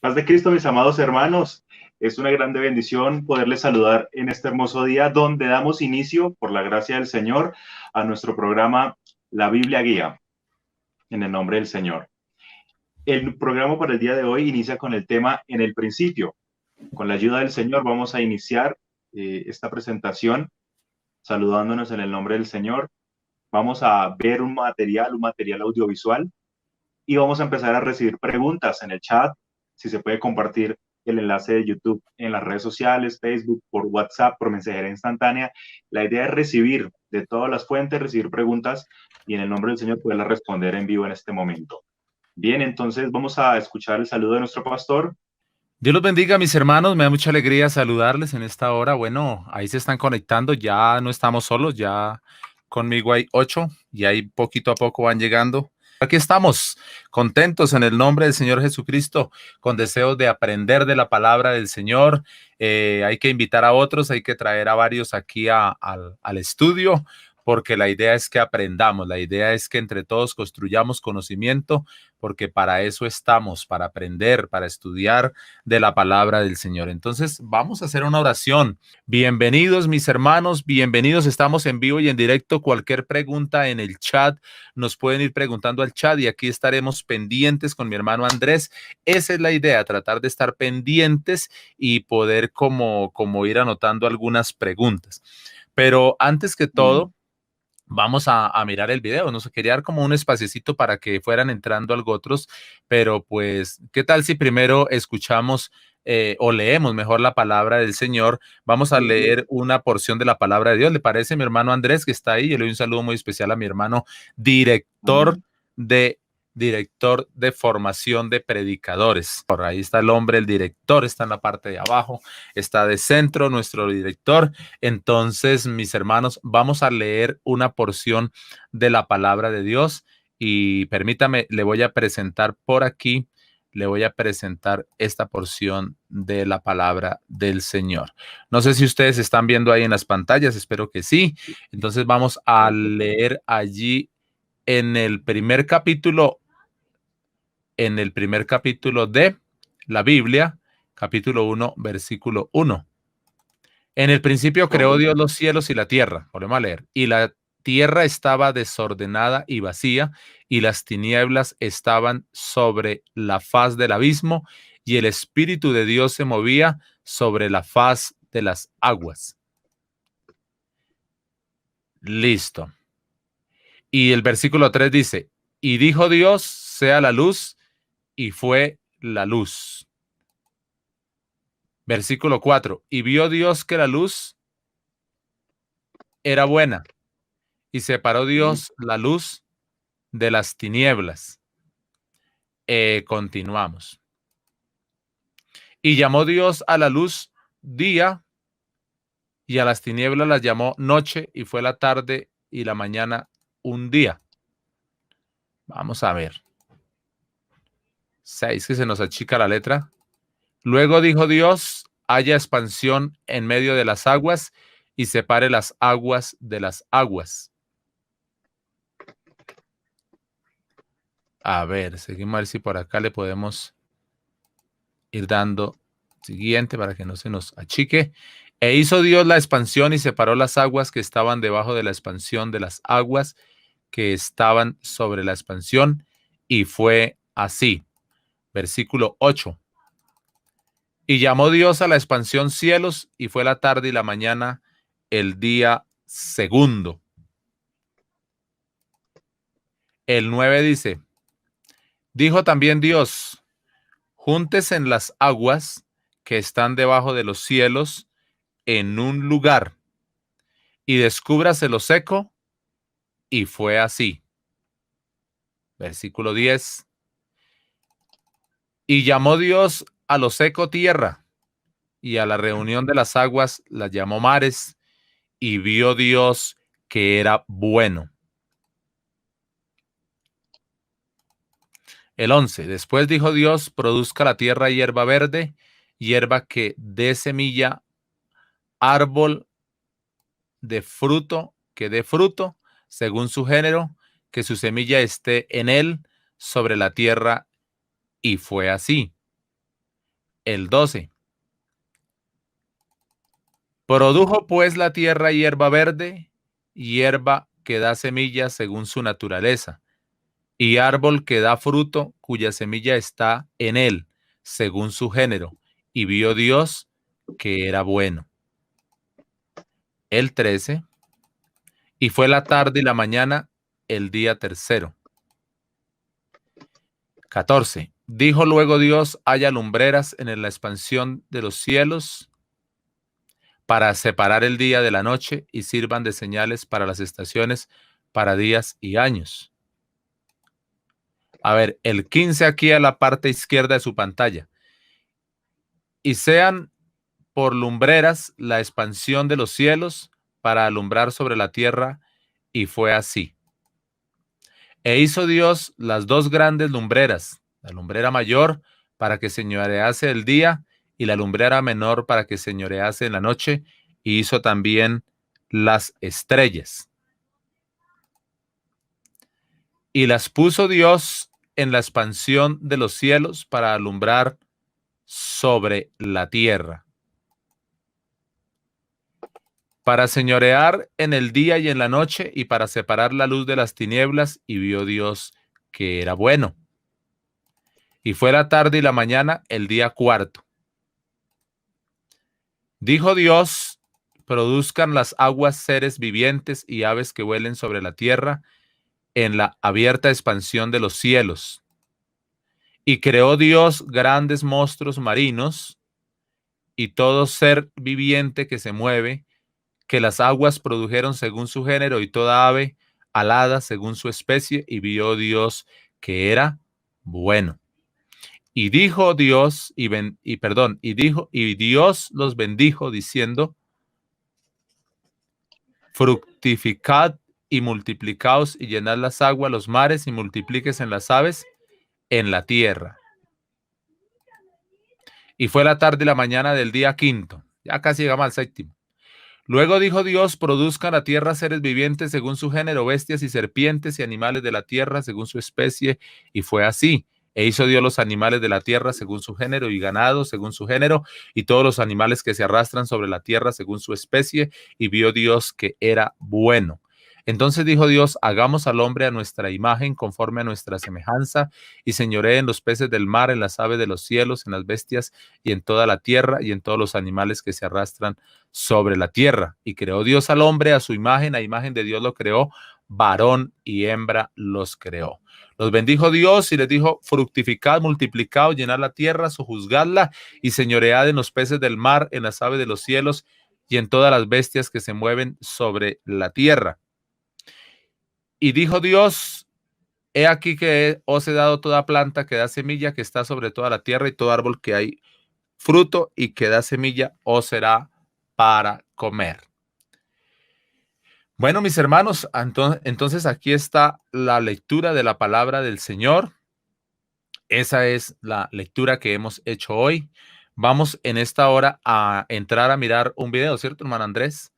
Paz de Cristo, mis amados hermanos. Es una grande bendición poderles saludar en este hermoso día donde damos inicio, por la gracia del Señor, a nuestro programa La Biblia Guía, en el nombre del Señor. El programa para el día de hoy inicia con el tema En el principio. Con la ayuda del Señor vamos a iniciar esta presentación saludándonos en el nombre del Señor. Vamos a ver un material audiovisual y vamos a empezar a recibir preguntas en el chat. Si se puede compartir el enlace de YouTube en las redes sociales, Facebook, por WhatsApp, por mensajería instantánea. La idea es recibir de todas las fuentes, recibir preguntas y en el nombre del Señor poderlas responder en vivo en este momento. Bien, entonces vamos a escuchar el saludo de nuestro pastor. Dios los bendiga, mis hermanos. Me da mucha alegría saludarles en esta hora. Bueno, ahí se están conectando. Ya no estamos solos. Ya conmigo hay 8 y ahí poquito a poco van llegando. Aquí estamos, contentos en el nombre del Señor Jesucristo, con deseos de aprender de la palabra del Señor. Hay que invitar a otros, hay que traer a varios aquí al estudio, porque la idea es que aprendamos, la idea es que entre todos construyamos conocimiento, porque para eso estamos, para aprender, para estudiar de la palabra del Señor. Entonces, vamos a hacer una oración. Bienvenidos, mis hermanos, bienvenidos. Estamos en vivo y en directo. Cualquier pregunta en el chat, nos pueden ir preguntando al chat y aquí estaremos pendientes con mi hermano Andrés. Esa es la idea, tratar de estar pendientes y poder como ir anotando algunas preguntas. Pero antes que todo, vamos a mirar el video. Nos quería dar como un espaciecito para que fueran entrando algo otros, pero pues, ¿qué tal si primero escuchamos o leemos mejor la palabra del Señor? Vamos a leer una porción de la palabra de Dios. ¿Le parece, mi hermano Andrés, que está ahí? Yo le doy un saludo muy especial a mi hermano director de formación de predicadores. Por ahí está el hombre, el director, está en la parte de abajo, está de centro nuestro director. Entonces, mis hermanos, vamos a leer una porción de la palabra de Dios y permítame, le voy a presentar por aquí, le voy a presentar esta porción de la palabra del Señor. No sé si ustedes están viendo ahí en las pantallas, espero que sí. Entonces vamos a leer allí en el primer capítulo de la Biblia, capítulo 1, versículo 1. En el principio creó Dios los cielos y la tierra. Volvemos a leer. Y la tierra estaba desordenada y vacía, y las tinieblas estaban sobre la faz del abismo, y el Espíritu de Dios se movía sobre la faz de las aguas. Listo. Y el versículo 3 dice, y dijo Dios, sea la luz, y fue la luz. Versículo 4, y vio Dios que la luz era buena, y separó Dios la luz de las tinieblas. Continuamos. Y llamó Dios a la luz día, y a las tinieblas las llamó noche, y fue la tarde y la mañana un día. Vamos a ver. 6, que se nos achica la letra. Luego dijo Dios, haya expansión en medio de las aguas, y separe las aguas de las aguas. A ver, seguimos a ver si por acá le podemos ir dando siguiente para que no se nos achique. E hizo Dios la expansión y separó las aguas que estaban debajo de la expansión de las aguas que estaban sobre la expansión, y fue así. Versículo 8. Y llamó Dios a la expansión cielos, y fue la tarde y la mañana el día segundo. El 9 dice, dijo también Dios, júntese en las aguas que están debajo de los cielos en un lugar, y descúbrase lo seco, y fue así. Versículo 10. Y llamó Dios a lo seco tierra, y a la reunión de las aguas las llamó mares, y vio Dios que era bueno. El 11. Después dijo Dios, produzca la tierra hierba verde, hierba que dé semilla, árbol de fruto, que dé fruto, según su género, que su semilla esté en él, sobre la tierra, y fue así. El 12. Produjo pues la tierra hierba verde, hierba que da semilla según su naturaleza, y árbol que da fruto, cuya semilla está en él, según su género. Y vio Dios que era bueno. El 13. Y fue la tarde y la mañana, el día tercero. 14. Dijo luego Dios: haya lumbreras en la expansión de los cielos para separar el día de la noche y sirvan de señales para las estaciones, para días y años. A ver, el 15 aquí a la parte izquierda de su pantalla. Y sean por lumbreras la expansión de los cielos para alumbrar sobre la tierra, y fue así. E hizo Dios las dos grandes lumbreras, la lumbrera mayor para que señorease el día y la lumbrera menor para que señorease en la noche, y hizo también las estrellas. Y las puso Dios en la expansión de los cielos para alumbrar sobre la tierra, para señorear en el día y en la noche, y para separar la luz de las tinieblas, y vio Dios que era bueno. Y fue la tarde y la mañana, el día cuarto. Dijo Dios: produzcan las aguas seres vivientes y aves que vuelen sobre la tierra en la abierta expansión de los cielos. Y creó Dios grandes monstruos marinos y todo ser viviente que se mueve, que las aguas produjeron según su género, y toda ave alada según su especie, y vio Dios que era bueno. Y dijo Dios, y Dios los bendijo diciendo: fructificad y multiplicaos y llenad las aguas, los mares, y multiplíquese en las aves en la tierra. Y fue la tarde y la mañana del día quinto. Ya casi llegamos al séptimo. Luego dijo Dios: produzcan la tierra seres vivientes según su género, bestias y serpientes y animales de la tierra según su especie. Y fue así. E hizo Dios los animales de la tierra según su género, y ganado según su género, y todos los animales que se arrastran sobre la tierra según su especie. Y vio Dios que era bueno. Entonces dijo Dios: hagamos al hombre a nuestra imagen, conforme a nuestra semejanza, y señoree en los peces del mar, en las aves de los cielos, en las bestias, y en toda la tierra, y en todos los animales que se arrastran sobre la tierra. Y creó Dios al hombre a su imagen, a imagen de Dios lo creó, varón y hembra los creó. Los bendijo Dios y les dijo: fructificad, multiplicaos, llenad la tierra, sojuzgadla, y señoread en los peces del mar, en las aves de los cielos, y en todas las bestias que se mueven sobre la tierra. Y dijo Dios: he aquí que os he dado toda planta que da semilla, que está sobre toda la tierra, y todo árbol que hay fruto y que da semilla os será para comer. Bueno, mis hermanos, entonces aquí está la lectura de la palabra del Señor. Esa es la lectura que hemos hecho hoy. Vamos en esta hora a entrar a mirar un video, ¿cierto, hermano Andrés?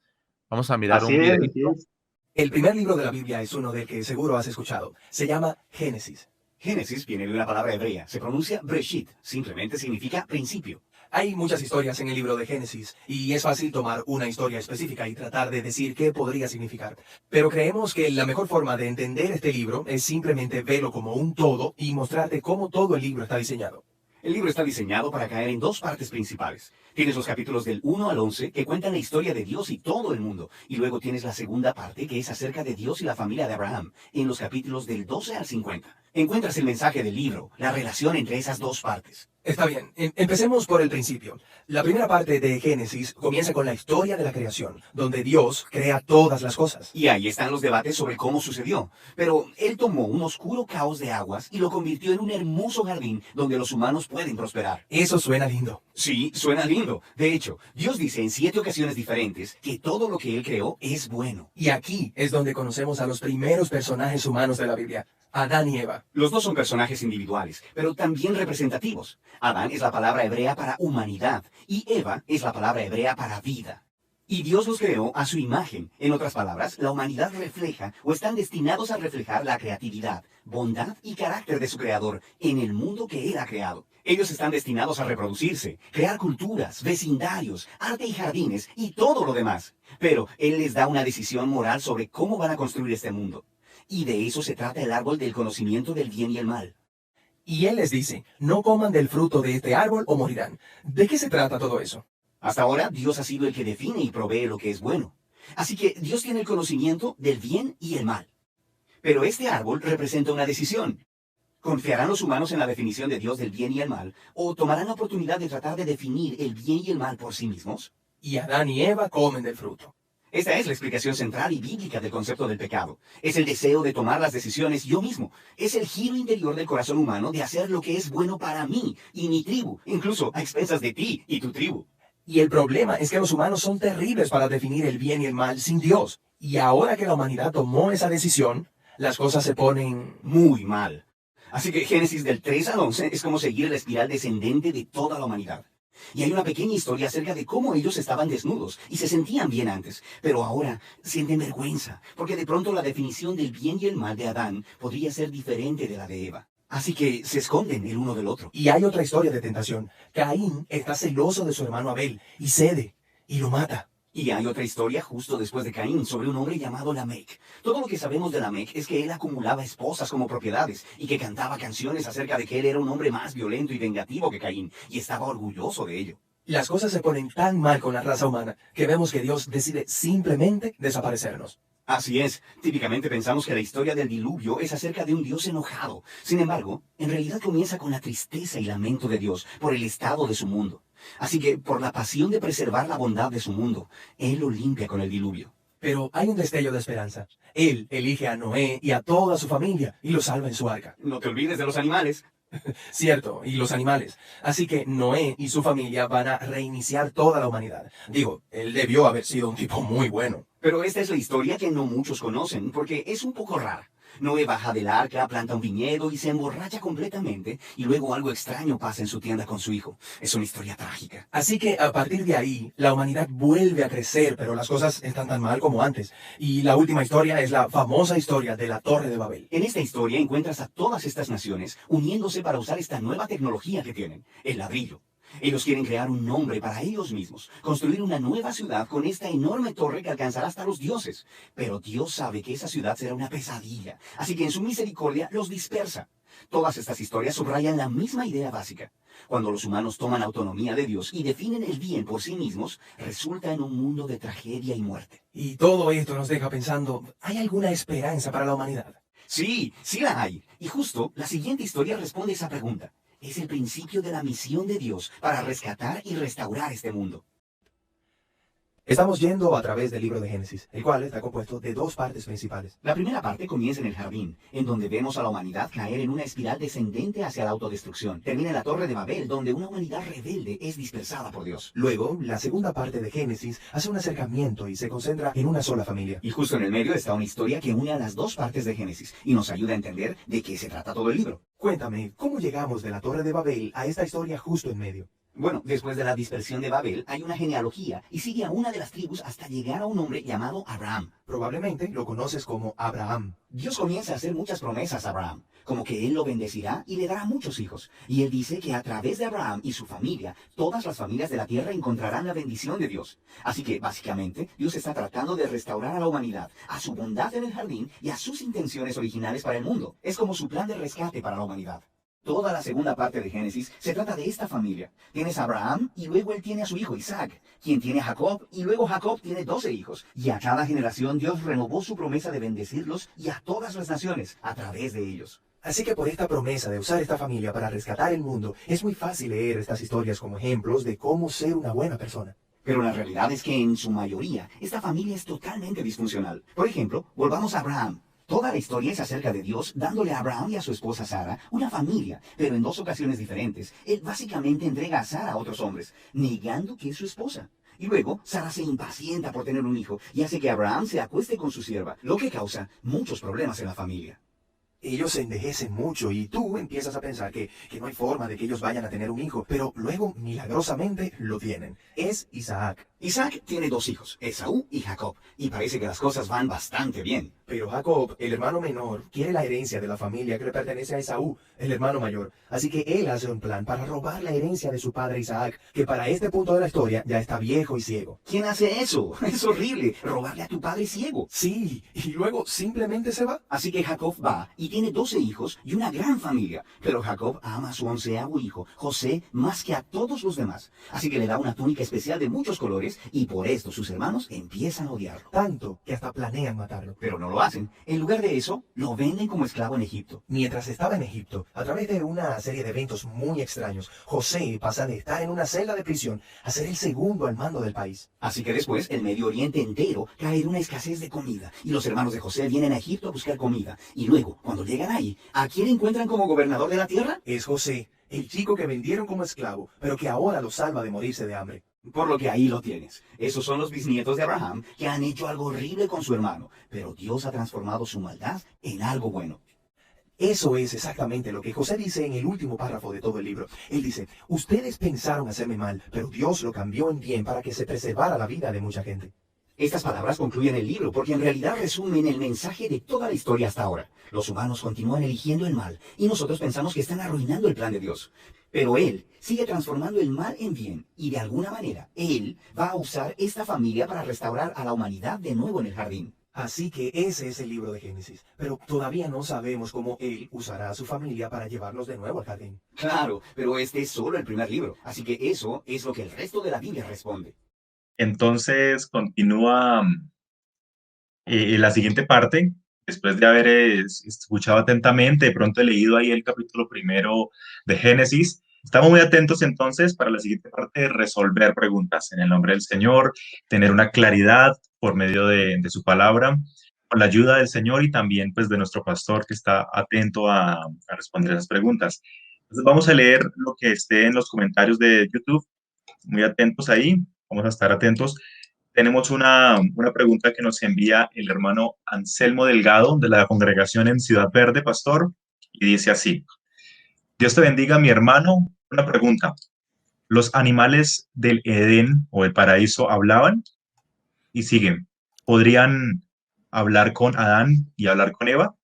Vamos a mirar un video. Así es. El primer libro de la Biblia es uno del que seguro has escuchado. Se llama Génesis. Génesis viene de una palabra hebrea. Se pronuncia Breshit. Simplemente significa principio. Hay muchas historias en el libro de Génesis, y es fácil tomar una historia específica y tratar de decir qué podría significar. Pero creemos que la mejor forma de entender este libro es simplemente verlo como un todo y mostrarte cómo todo el libro está diseñado. El libro está diseñado para caer en dos partes principales. Tienes los capítulos del 1 al 11 que cuentan la historia de Dios y todo el mundo. Y luego tienes la segunda parte que es acerca de Dios y la familia de Abraham, en los capítulos del 12 al 50. Encuentras el mensaje del libro, la relación entre esas dos partes. Está bien, empecemos por el principio. La primera parte de Génesis comienza con la historia de la creación, donde Dios crea todas las cosas. Y ahí están los debates sobre cómo sucedió. Pero él tomó un oscuro caos de aguas y lo convirtió en un hermoso jardín donde los humanos pueden prosperar. Eso suena lindo. Sí, suena lindo. De hecho, Dios dice en 7 ocasiones diferentes que todo lo que él creó es bueno. Y aquí es donde conocemos a los primeros personajes humanos de la Biblia, Adán y Eva. Los dos son personajes individuales, pero también representativos. Adán es la palabra hebrea para humanidad y Eva es la palabra hebrea para vida. Y Dios los creó a su imagen. En otras palabras, la humanidad refleja o están destinados a reflejar la creatividad, bondad y carácter de su creador en el mundo que él ha creado. Ellos están destinados a reproducirse, crear culturas, vecindarios, arte y jardines y todo lo demás. Pero él les da una decisión moral sobre cómo van a construir este mundo. Y de eso se trata el árbol del conocimiento del bien y el mal. Y él les dice, no coman del fruto de este árbol o morirán. ¿De qué se trata todo eso? Hasta ahora, Dios ha sido el que define y provee lo que es bueno. Así que Dios tiene el conocimiento del bien y el mal. Pero este árbol representa una decisión. ¿Confiarán los humanos en la definición de Dios del bien y el mal? ¿O tomarán la oportunidad de tratar de definir el bien y el mal por sí mismos? Y Adán y Eva comen del fruto. Esta es la explicación central y bíblica del concepto del pecado. Es el deseo de tomar las decisiones yo mismo. Es el giro interior del corazón humano de hacer lo que es bueno para mí y mi tribu, incluso a expensas de ti y tu tribu. Y el problema es que los humanos son terribles para definir el bien y el mal sin Dios. Y ahora que la humanidad tomó esa decisión, las cosas se ponen Muy mal. Así que Génesis del 3 al 11 es como seguir la espiral descendente de toda la humanidad. Y hay una pequeña historia acerca de cómo ellos estaban desnudos y se sentían bien antes, pero ahora sienten vergüenza, porque de pronto la definición del bien y el mal de Adán podría ser diferente de la de Eva. Así que se esconden el uno del otro. Y hay otra historia de tentación. Caín está celoso de su hermano Abel y cede y lo mata. Y hay otra historia justo después de Caín sobre un hombre llamado Lamec. Todo lo que sabemos de Lamec es que él acumulaba esposas como propiedades y que cantaba canciones acerca de que él era un hombre más violento y vengativo que Caín, y estaba orgulloso de ello. Las cosas se ponen tan mal con la raza humana que vemos que Dios decide simplemente desaparecernos. Así es, típicamente pensamos que la historia del diluvio es acerca de un Dios enojado. Sin embargo, en realidad comienza con la tristeza y lamento de Dios por el estado de su mundo. Así que, por la pasión de preservar la bondad de su mundo, Él lo limpia con el diluvio. Pero hay un destello de esperanza. Él elige a Noé y a toda su familia y los salva en su arca. No te olvides de los animales. Cierto, y los animales. Así que Noé y su familia van a reiniciar toda la humanidad. Digo, él debió haber sido un tipo muy bueno. Pero esta es la historia que no muchos conocen, porque es un poco rara. Noé baja del arca, planta un viñedo y se emborracha completamente, y luego algo extraño pasa en su tienda con su hijo. Es una historia trágica. Así que a partir de ahí, la humanidad vuelve a crecer, pero las cosas están tan mal como antes. Y la última historia es la famosa historia de la Torre de Babel. En esta historia encuentras a todas estas naciones uniéndose para usar esta nueva tecnología que tienen, el ladrillo. Ellos quieren crear un nombre para ellos mismos, construir una nueva ciudad con esta enorme torre que alcanzará hasta los dioses. Pero Dios sabe que esa ciudad será una pesadilla, así que en su misericordia los dispersa. Todas estas historias subrayan la misma idea básica. Cuando los humanos toman autonomía de Dios y definen el bien por sí mismos, resulta en un mundo de tragedia y muerte. Y todo esto nos deja pensando, ¿hay alguna esperanza para la humanidad? Sí, sí la hay. Y justo la siguiente historia responde esa pregunta. Es el principio de la misión de Dios para rescatar y restaurar este mundo. Estamos yendo a través del libro de Génesis, el cual está compuesto de dos partes principales. La primera parte comienza en el jardín, en donde vemos a la humanidad caer en una espiral descendente hacia la autodestrucción. Termina en la Torre de Babel, donde una humanidad rebelde es dispersada por Dios. Luego, la segunda parte de Génesis hace un acercamiento y se concentra en una sola familia. Y justo en el medio está una historia que une a las dos partes de Génesis y nos ayuda a entender de qué se trata todo el libro. Cuéntame, ¿cómo llegamos de la Torre de Babel a esta historia justo en medio? Bueno, después de la dispersión de Babel hay una genealogía y sigue a una de las tribus hasta llegar a un hombre llamado Abraham. Probablemente lo conoces como Abraham. Dios comienza a hacer muchas promesas a Abraham, como que él lo bendecirá y le dará muchos hijos. Y él dice que a través de Abraham y su familia, todas las familias de la tierra encontrarán la bendición de Dios. Así que, básicamente, Dios está tratando de restaurar a la humanidad, a su bondad en el jardín y a sus intenciones originales para el mundo. Es como su plan de rescate para la humanidad. Toda la segunda parte de Génesis se trata de esta familia. Tienes a Abraham y luego él tiene a su hijo Isaac, quien tiene a Jacob y luego Jacob tiene 12 hijos. Y a cada generación Dios renovó su promesa de bendecirlos y a todas las naciones a través de ellos. Así que por esta promesa de usar esta familia para rescatar el mundo, es muy fácil leer estas historias como ejemplos de cómo ser una buena persona. Pero la realidad es que en su mayoría esta familia es totalmente disfuncional. Por ejemplo, volvamos a Abraham. Toda la historia es acerca de Dios dándole a Abraham y a su esposa Sara una familia, pero en dos ocasiones diferentes. Él básicamente entrega a Sara a otros hombres, negando que es su esposa. Y luego, Sara se impacienta por tener un hijo y hace que Abraham se acueste con su sierva, lo que causa muchos problemas en la familia. Ellos se envejecen mucho y tú empiezas a pensar que no hay forma de que ellos vayan a tener un hijo, pero luego milagrosamente lo tienen. Es Isaac. Isaac tiene dos hijos, Esaú y Jacob, y parece que las cosas van bastante bien. Pero Jacob, el hermano menor, quiere la herencia de la familia que le pertenece a Esaú, el hermano mayor. Así que él hace un plan para robar la herencia de su padre Isaac, que para este punto de la historia ya está viejo y ciego. ¿Quién hace eso? Es horrible, robarle a tu padre ciego. Sí, y luego simplemente se va. Así que Jacob va y tiene 12 hijos y una gran familia. Pero Jacob ama a su 11º hijo, José, más que a todos los demás. Así que le da una túnica especial de muchos colores y por esto sus hermanos empiezan a odiarlo. Tanto que hasta planean matarlo. Pero no lo hacen. En lugar de eso, lo venden como esclavo en Egipto. Mientras estaba en Egipto, a través de una serie de eventos muy extraños, José pasa de estar en una celda de prisión a ser el segundo al mando del país. Así que después el Medio Oriente entero cae en una escasez de comida y los hermanos de José vienen a Egipto a buscar comida. Y luego, cuando llegan ahí, ¿a quién encuentran como gobernador de la tierra? Es José, el chico que vendieron como esclavo, pero que ahora lo salva de morirse de hambre. Por lo que ahí lo tienes. Esos son los bisnietos de Abraham que han hecho algo horrible con su hermano, pero Dios ha transformado su maldad en algo bueno. Eso es exactamente lo que José dice en el último párrafo de todo el libro. Él dice, ustedes pensaron hacerme mal, pero Dios lo cambió en bien para que se preservara la vida de mucha gente. Estas palabras concluyen el libro porque en realidad resumen el mensaje de toda la historia hasta ahora. Los humanos continúan eligiendo el mal y nosotros pensamos que están arruinando el plan de Dios. Pero Él sigue transformando el mal en bien y de alguna manera Él va a usar esta familia para restaurar a la humanidad de nuevo en el jardín. Así que ese es el libro de Génesis, pero todavía no sabemos cómo Él usará a su familia para llevarlos de nuevo al jardín. Claro, pero este es solo el primer libro, así que eso es lo que el resto de la Biblia responde. Entonces continúa la siguiente parte, después de haber escuchado atentamente, de pronto he leído ahí el capítulo primero de Génesis. Estamos muy atentos entonces para la siguiente parte de resolver preguntas en el nombre del Señor, tener una claridad por medio de su palabra, con la ayuda del Señor y también pues de nuestro pastor que está atento a responder esas preguntas. Entonces vamos a leer lo que esté en los comentarios de YouTube, muy atentos ahí, vamos a estar atentos. Tenemos una pregunta que nos envía el hermano Anselmo Delgado de la congregación en Ciudad Verde, pastor, y dice así: Dios te bendiga, mi hermano. Una pregunta: ¿los animales del Edén o el paraíso hablaban? Y siguen: ¿podrían hablar con Adán y hablar con Eva?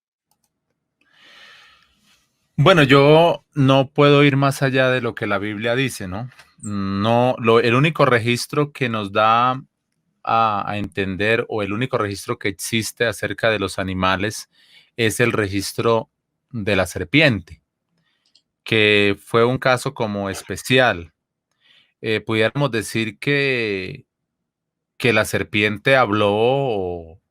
Bueno, yo no puedo ir más allá de lo que la Biblia dice, ¿no? El único registro que nos da a entender, o el único registro que existe acerca de los animales, es el registro de la serpiente, que fue un caso como especial. Pudiéramos decir que la serpiente habló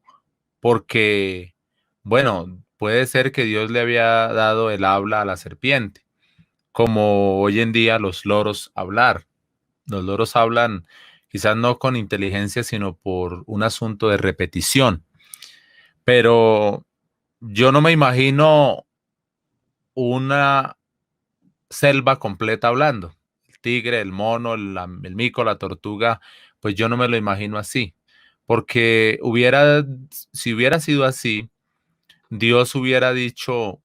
porque, bueno, puede ser que Dios le había dado el habla a la serpiente, como hoy en día los loros hablar. Los loros hablan quizás no con inteligencia, sino por un asunto de repetición. Pero yo no me imagino una selva completa hablando. El tigre, el mono, el mico, la tortuga, pues yo no me lo imagino así. Porque si hubiera sido así, Dios hubiera dicho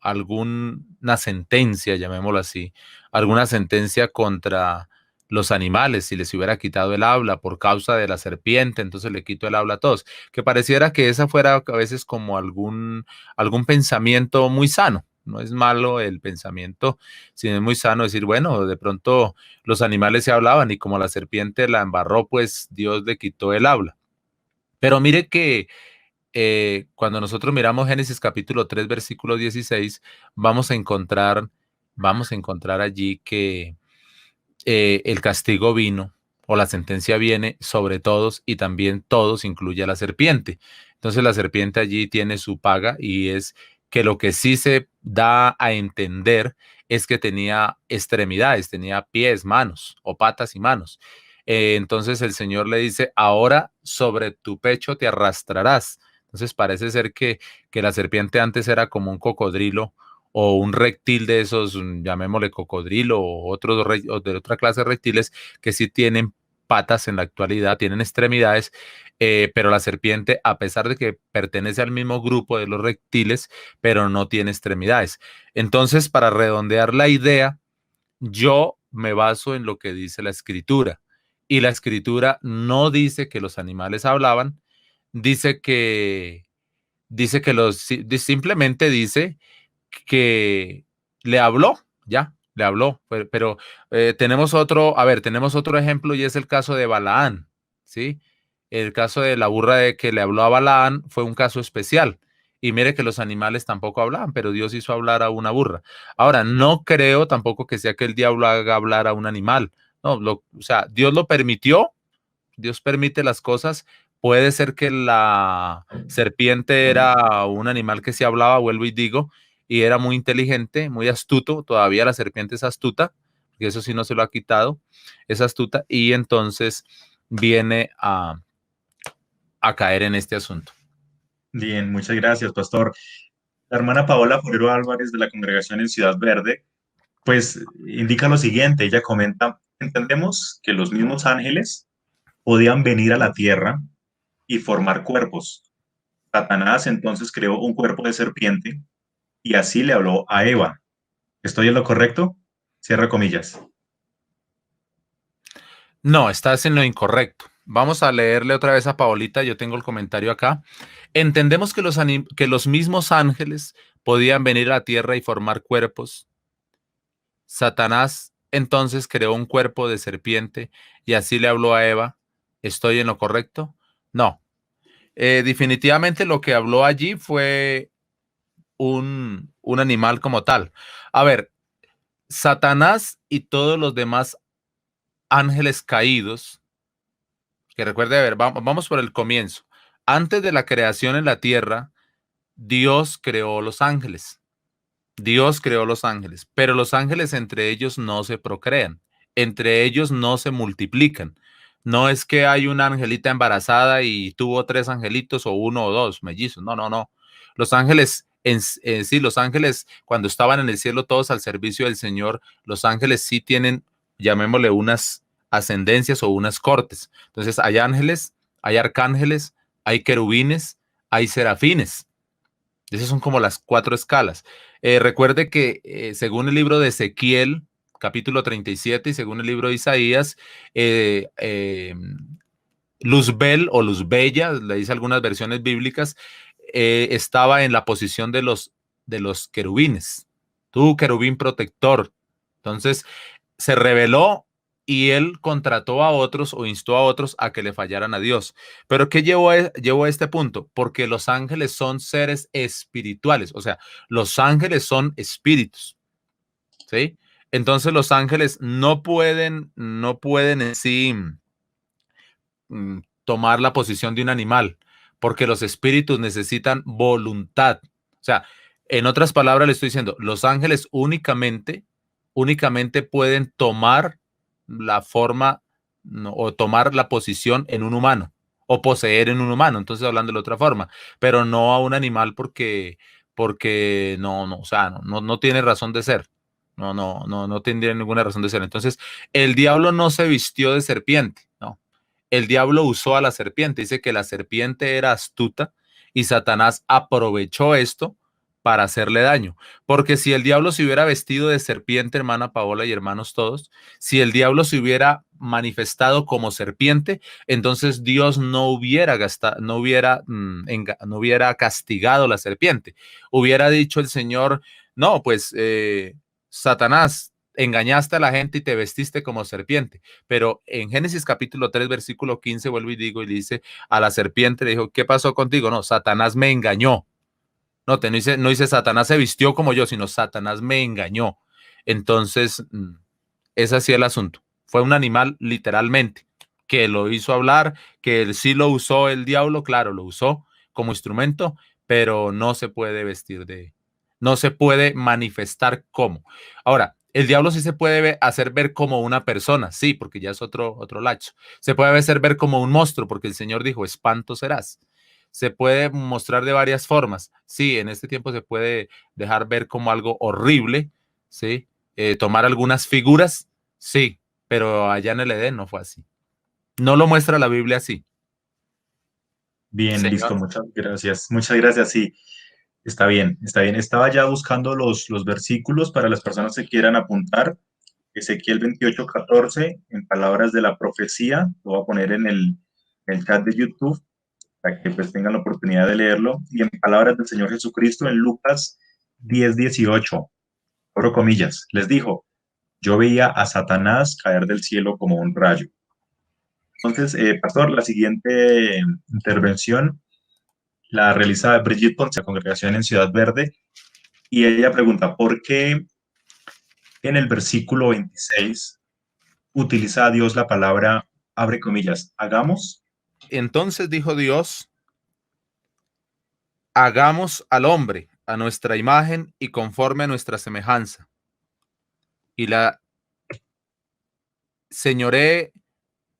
alguna sentencia, llamémoslo así, alguna sentencia contra los animales, si les hubiera quitado el habla por causa de la serpiente, entonces le quito el habla a todos. Que pareciera que esa fuera a veces como algún pensamiento muy sano. No es malo el pensamiento, sino es muy sano decir, bueno, de pronto los animales se hablaban y como la serpiente la embarró, pues Dios le quitó el habla. Pero mire que cuando nosotros miramos Génesis capítulo 3, versículo 16, vamos a encontrar allí que el castigo vino, o la sentencia viene sobre todos, y también todos incluye a la serpiente. Entonces la serpiente allí tiene su paga, y es que lo que sí se da a entender es que tenía extremidades, tenía pies, manos, o patas y manos. Entonces el Señor le dice, ahora sobre tu pecho te arrastrarás. Entonces parece ser que la serpiente antes era como un cocodrilo o un reptil de esos, llamémosle cocodrilo o de otra clase de reptiles que sí tienen patas en la actualidad, tienen extremidades, pero la serpiente, a pesar de que pertenece al mismo grupo de los reptiles, pero no tiene extremidades. Entonces, para redondear la idea, yo me baso en lo que dice la Escritura, y la escritura no dice que los animales hablaban, dice que, simplemente dice que le habló, ya, le habló, pero tenemos otro, a ver, tenemos otro ejemplo y es el caso de Balaán, ¿sí? El caso de la burra de que le habló a Balaán fue un caso especial. Y mire que los animales tampoco hablaban, pero Dios hizo hablar a una burra. Ahora, no creo tampoco que sea que el diablo haga hablar a un animal. No, o sea, Dios lo permitió, Dios permite las cosas. Puede ser que la serpiente era un animal que se hablaba, vuelvo y digo, y era muy inteligente, muy astuto. Todavía la serpiente es astuta, que eso sí no se lo ha quitado, es astuta, y entonces viene a caer en este asunto. Bien, muchas gracias, pastor. La hermana Paola Forero Álvarez de la congregación en Ciudad Verde, pues indica lo siguiente, ella comenta, entendemos que los mismos ángeles podían venir a la tierra y formar cuerpos. Satanás entonces creó un cuerpo de serpiente y así le habló a Eva. ¿Estoy en lo correcto? Cierra comillas. No, estás en lo incorrecto. Vamos a leerle otra vez a Paolita, yo tengo el comentario acá. Entendemos que los mismos ángeles podían venir a la tierra y formar cuerpos. Satanás entonces creó un cuerpo de serpiente y así le habló a Eva. ¿Estoy en lo correcto? No. Definitivamente lo que habló allí fue un animal como tal. A ver, Satanás y todos los demás ángeles caídos, que recuerde, a ver, vamos por el comienzo. Antes de la creación en la tierra, Dios creó los ángeles. Dios creó los ángeles, pero los ángeles entre ellos no se procrean, entre ellos no se multiplican. No es que hay una angelita embarazada y tuvo 3 angelitos o 1 o 2 mellizos. No, no, no. Los ángeles, sí, los ángeles cuando estaban en el cielo todos al servicio del Señor, los ángeles sí tienen, llamémosle, unas ascendencias o unas cortes. Entonces hay ángeles, hay arcángeles, hay querubines, hay serafines. Esas son como las 4 escalas. Recuerde que según el libro de Ezequiel, capítulo 37, y según el libro de Isaías, Luzbel o Luzbella, le dice algunas versiones bíblicas, estaba en la posición de los querubines. Tú, querubín protector. Entonces, se reveló y él contrató a otros o instó a otros a que le fallaran a Dios. Pero ¿qué llevó a este punto? Porque los ángeles son seres espirituales, o sea, los ángeles son espíritus, ¿sí? Entonces los ángeles no pueden en sí tomar la posición de un animal, porque los espíritus necesitan voluntad. O sea, en otras palabras le estoy diciendo, los ángeles únicamente pueden tomar la forma o tomar la posición en un humano o poseer en un humano, entonces hablando de otra forma, pero no a un animal porque no, o sea, no tiene razón de ser. No tendría ninguna razón de ser. Entonces, el diablo no se vistió de serpiente, ¿no? El diablo usó a la serpiente. Dice que la serpiente era astuta y Satanás aprovechó esto para hacerle daño. Porque si el diablo se hubiera vestido de serpiente, hermana Paola y hermanos todos, si el diablo se hubiera manifestado como serpiente, entonces Dios no hubiera castigado la serpiente. Hubiera dicho el Señor, no, pues Satanás, engañaste a la gente y te vestiste como serpiente. Pero en Génesis capítulo 3, versículo 15, vuelvo y digo, y dice a la serpiente, le dijo, ¿qué pasó contigo? No, Satanás me engañó. No dice Satanás se vistió como yo, sino Satanás me engañó. Entonces, es así el asunto. Fue un animal literalmente que lo hizo hablar, que él sí lo usó el diablo, claro, lo usó como instrumento, pero no se puede no se puede manifestar como. Ahora, el diablo sí se puede hacer ver como una persona, sí, porque ya es otro lacho. Se puede hacer ver como un monstruo, porque el Señor dijo, espanto serás. Se puede mostrar de varias formas. Sí, en este tiempo se puede dejar ver como algo horrible, ¿sí? Tomar algunas figuras, sí, pero allá en el Edén no fue así. No lo muestra la Biblia así. Bien, listo, Señor. muchas gracias. Muchas gracias, sí. Está bien, está bien. Estaba ya buscando los versículos para las personas que quieran apuntar. Ezequiel 28:14, en palabras de la profecía, lo voy a poner en el chat de YouTube para que pues tengan la oportunidad de leerlo, y en palabras del Señor Jesucristo en Lucas 10:18, abro comillas, les dijo, yo veía a Satanás caer del cielo como un rayo. Entonces, pastor, la siguiente intervención la realiza Brigitte Ponce, la congregación en Ciudad Verde, y ella pregunta, ¿por qué en el versículo 26 utiliza a Dios la palabra, abre comillas, hagamos? Entonces dijo Dios, hagamos al hombre a nuestra imagen y conforme a nuestra semejanza. Y la señoré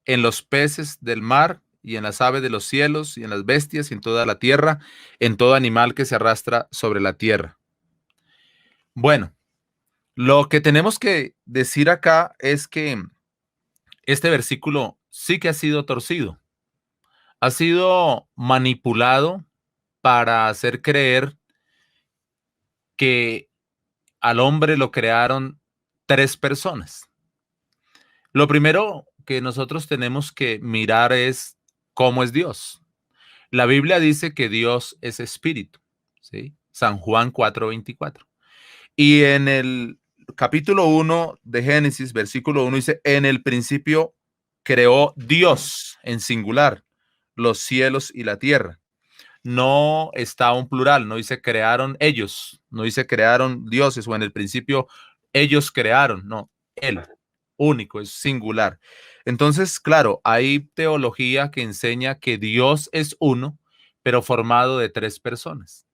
en los peces del mar y en las aves de los cielos y en las bestias y en toda la tierra, en todo animal que se arrastra sobre la tierra. Bueno, lo que tenemos que decir acá es que este versículo sí que ha sido torcido, ha sido manipulado para hacer creer que al hombre lo crearon tres personas. Lo primero que nosotros tenemos que mirar es cómo es Dios. La Biblia dice que Dios es espíritu, ¿sí? San Juan 4:24. Y en el capítulo 1 de Génesis, versículo 1, dice, en el principio creó Dios, en singular, los cielos y la tierra. No está un plural, no dice crearon ellos, no dice crearon dioses o en el principio ellos crearon, no, él, único, es singular. Entonces, claro, hay teología que enseña que Dios es uno, pero formado de tres personas.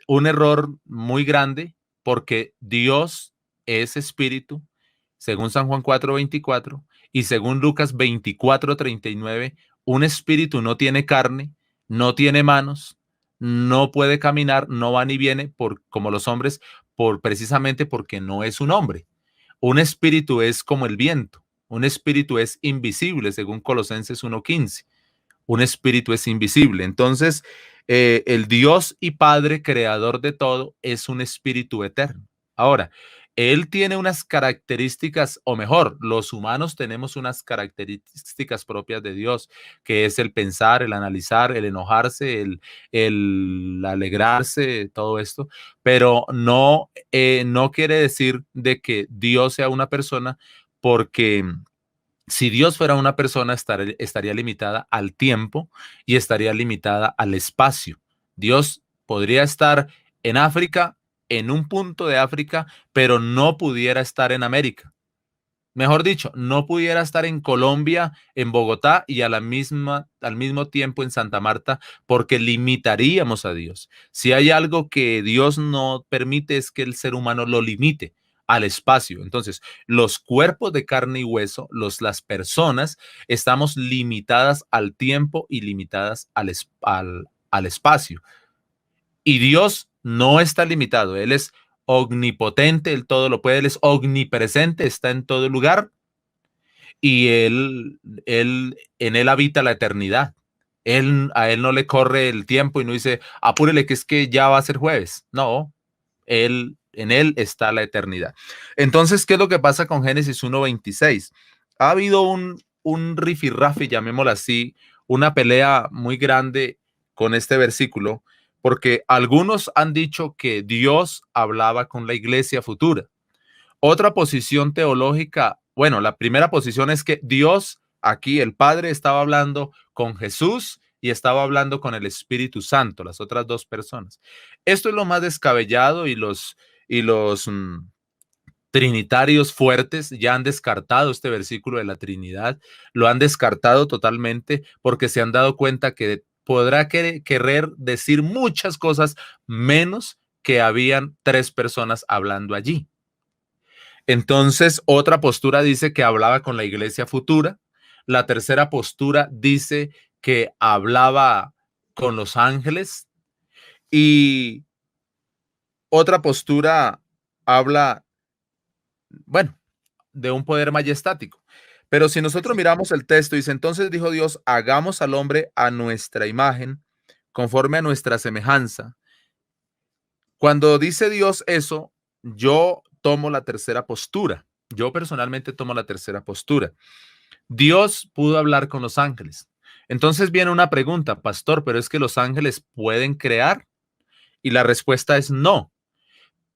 Un error muy grande porque Dios es espíritu, según San Juan 4:24 y según Lucas 24:39, un espíritu no tiene carne, no tiene manos, no puede caminar, no va ni viene como los hombres, precisamente porque no es un hombre. Un espíritu es como el viento, un espíritu es invisible, según Colosenses 1:15. Un espíritu es invisible. Entonces, el Dios y Padre creador de todo es un espíritu eterno. Ahora, él tiene unas características, o mejor, los humanos tenemos unas características propias de Dios, que es el pensar, el analizar, el enojarse, el alegrarse, todo esto, pero no quiere decir de que Dios sea una persona, porque si Dios fuera una persona, estaría limitada al tiempo y estaría limitada al espacio. Dios podría estar en África, en un punto de África, pero no pudiera estar en América. Mejor dicho, no pudiera estar en Colombia, en Bogotá y al mismo tiempo en Santa Marta, porque limitaríamos a Dios. Si hay algo que Dios no permite es que el ser humano lo limite al espacio. Entonces, los cuerpos de carne y hueso, las personas, estamos limitadas al tiempo y limitadas al espacio. Y Dios no está limitado, Él es omnipotente, Él todo lo puede, Él es omnipresente, está en todo lugar y en Él habita la eternidad. A Él no le corre el tiempo y no dice, apúrele que es que ya va a ser jueves. No, en Él está la eternidad. Entonces, ¿qué es lo que pasa con Génesis 1:26? Ha habido un rifirrafe, llamémoslo así, una pelea muy grande con este versículo, porque algunos han dicho que Dios hablaba con la iglesia futura. Otra posición teológica, bueno, la primera posición es que Dios, aquí el Padre, estaba hablando con Jesús y estaba hablando con el Espíritu Santo, las otras dos personas. Esto es lo más descabellado y los trinitarios fuertes ya han descartado este versículo de la Trinidad, lo han descartado totalmente porque se han dado cuenta que podrá querer decir muchas cosas menos que habían tres personas hablando allí. Entonces, otra postura dice que hablaba con la iglesia futura. La tercera postura dice que hablaba con los ángeles. Y otra postura habla, bueno, de un poder majestático. Pero si nosotros miramos el texto, dice, entonces dijo Dios, hagamos al hombre a nuestra imagen, conforme a nuestra semejanza. Cuando dice Dios eso, yo tomo la tercera postura. Yo personalmente tomo la tercera postura. Dios pudo hablar con los ángeles. Entonces viene una pregunta, pastor, pero es que los ángeles pueden crear, y la respuesta es no.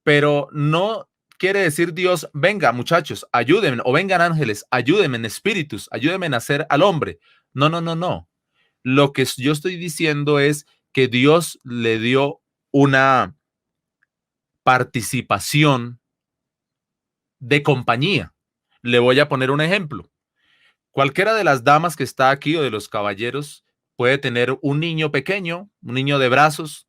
Pero no quiere decir Dios, venga muchachos, ayúdenme, o vengan ángeles, ayúdenme en espíritus, ayúdenme a hacer al hombre. No, no, no, no. Lo que yo estoy diciendo es que Dios le dio una participación de compañía. Le voy a poner un ejemplo. Cualquiera de las damas que está aquí o de los caballeros puede tener un niño pequeño, un niño de brazos,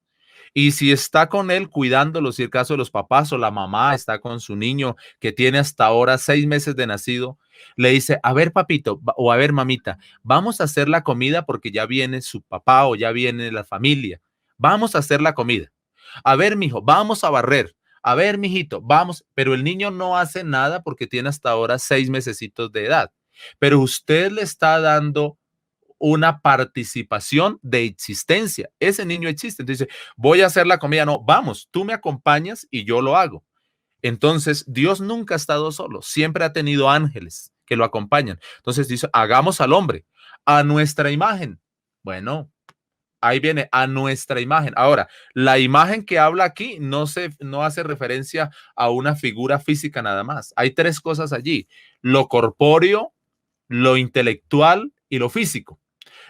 y si está con él cuidándolo, si el caso de los papás o la mamá está con su niño que tiene hasta ahora 6 meses de nacido, le dice, a ver papito o a ver mamita, vamos a hacer la comida porque ya viene su papá o ya viene la familia. Vamos a hacer la comida. A ver, mijo, vamos a barrer. A ver, mijito, vamos. Pero el niño no hace nada porque tiene hasta ahora 6 mesecitos de edad. Pero usted le está dando una participación de existencia. Ese niño existe. Entonces dice, voy a hacer la comida. No, vamos, tú me acompañas y yo lo hago. Entonces, Dios nunca ha estado solo. Siempre ha tenido ángeles que lo acompañan. Entonces dice, hagamos al hombre a nuestra imagen. Bueno, ahí viene a nuestra imagen. Ahora, la imagen que habla aquí no hace referencia a una figura física nada más. Hay tres cosas allí: lo corpóreo, lo intelectual y lo físico.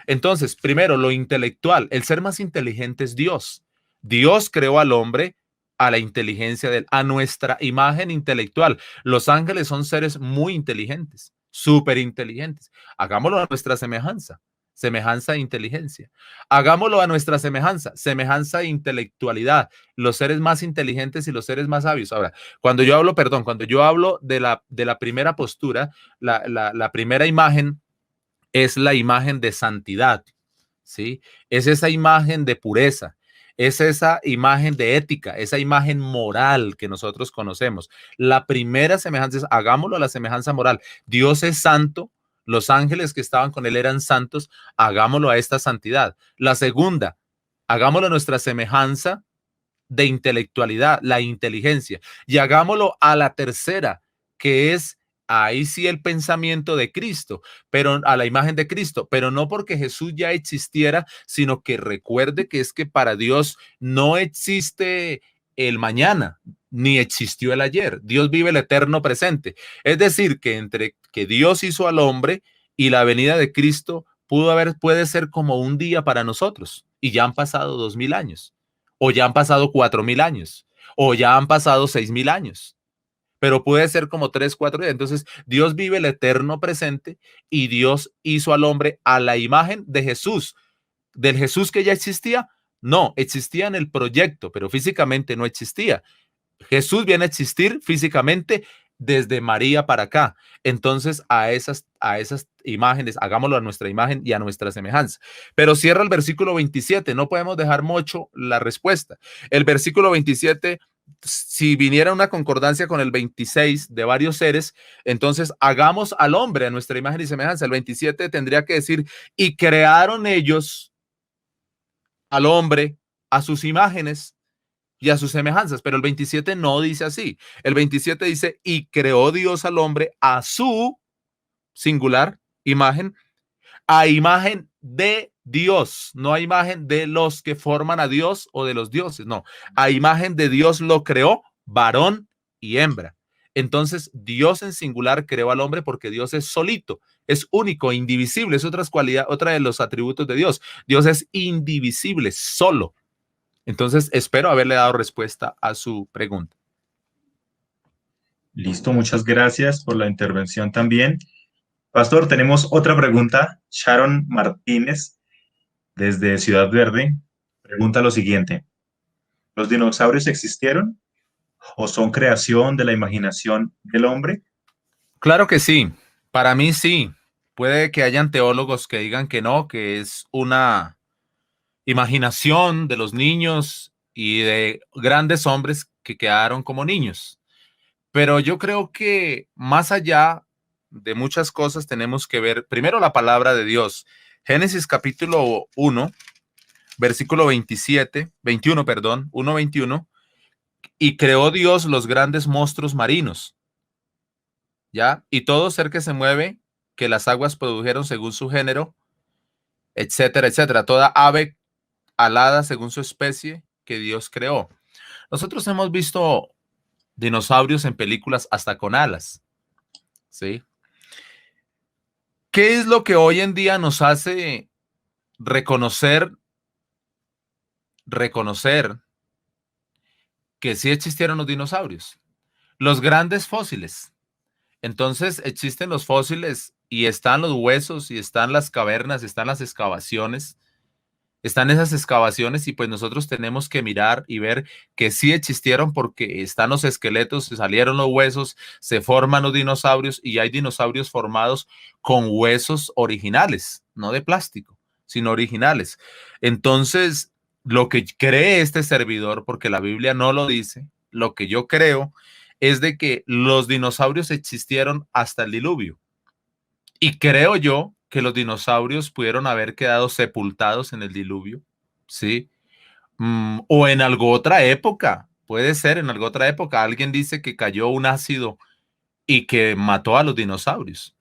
Entonces, primero, lo intelectual. El ser más inteligente es Dios. Dios creó al hombre a la inteligencia de él, a nuestra imagen intelectual. Los ángeles son seres muy inteligentes, súper inteligentes. Hagámoslo a nuestra semejanza. Semejanza e inteligencia. Hagámoslo a nuestra semejanza, semejanza e intelectualidad, los seres más inteligentes y los seres más sabios. Ahora, cuando yo hablo de la primera postura, la primera imagen es la imagen de santidad, ¿sí? Es esa imagen de pureza, es esa imagen de ética, esa imagen moral que nosotros conocemos. La primera semejanza es, hagámoslo a la semejanza moral. Dios es santo, los ángeles que estaban con él eran santos, hagámoslo a esta santidad. La segunda, hagámoslo a nuestra semejanza de intelectualidad, la inteligencia, y hagámoslo a la tercera, que es ahí sí el pensamiento de Cristo, pero a la imagen de Cristo, pero no porque Jesús ya existiera, sino que recuerde que es que para Dios no existe el mañana, ni existió el ayer. Dios vive el eterno presente. Es decir, que entre que Dios hizo al hombre y la venida de Cristo puede ser como un día para nosotros, y ya han pasado 2000 años, o ya han pasado 4000 años, o ya han pasado 6000 años, pero puede ser como 3, 4 días. Entonces, Dios vive el eterno presente y Dios hizo al hombre a la imagen de Jesús. ¿Del Jesús que ya existía? No, existía en el proyecto, pero físicamente no existía. Jesús viene a existir físicamente desde María para acá. Entonces, a esas imágenes, hagámoslo a nuestra imagen y a nuestra semejanza. Pero cierra el versículo 27, no podemos dejar mucho la respuesta. El versículo 27, si viniera una concordancia con el 26 de varios seres, entonces hagamos al hombre a nuestra imagen y semejanza. El 27 tendría que decir, y crearon ellos al hombre a sus imágenes y a sus semejanzas, pero el 27 no dice así. El 27 dice, y creó Dios al hombre a su singular imagen, a imagen de Dios, no a imagen de los que forman a Dios o de los dioses, no, a imagen de Dios lo creó, varón y hembra. Entonces, Dios en singular creó al hombre porque Dios es solito, es único, indivisible, es otra de los atributos de Dios. Dios es indivisible, solo. Entonces, espero haberle dado respuesta a su pregunta. Listo, muchas gracias por la intervención también. Pastor, tenemos otra pregunta. Sharon Martínez, desde Ciudad Verde, pregunta lo siguiente. ¿Los dinosaurios existieron o son creación de la imaginación del hombre? Claro que sí. Para mí sí. Puede que hayan teólogos que digan que no, que es una imaginación de los niños y de grandes hombres que quedaron como niños. Pero yo creo que más allá de muchas cosas tenemos que ver primero la palabra de Dios. Génesis capítulo 1, versículo 21, 1:21, y creó Dios los grandes monstruos marinos. ¿ya? Y todo ser que se mueve, que las aguas produjeron según su género, etcétera, etcétera. Toda ave alada según su especie que Dios creó. Nosotros hemos visto dinosaurios en películas hasta con alas, ¿sí? ¿Qué es lo que hoy en día nos hace reconocer que sí existieron los dinosaurios? Los grandes fósiles. Entonces existen los fósiles y están los huesos y están las cavernas, están las excavaciones, están esas excavaciones y pues nosotros tenemos que mirar y ver que sí existieron porque están los esqueletos, se salieron los huesos, se forman los dinosaurios y hay dinosaurios formados con huesos originales, no de plástico, sino originales. Entonces, lo que cree este servidor, porque la Biblia no lo dice, lo que yo creo es de que los dinosaurios existieron hasta el diluvio. Y creo yo que los dinosaurios pudieron haber quedado sepultados en el diluvio, ¿sí? O en alguna otra época, puede ser en alguna otra época. Alguien dice que cayó un ácido y que mató a los dinosaurios.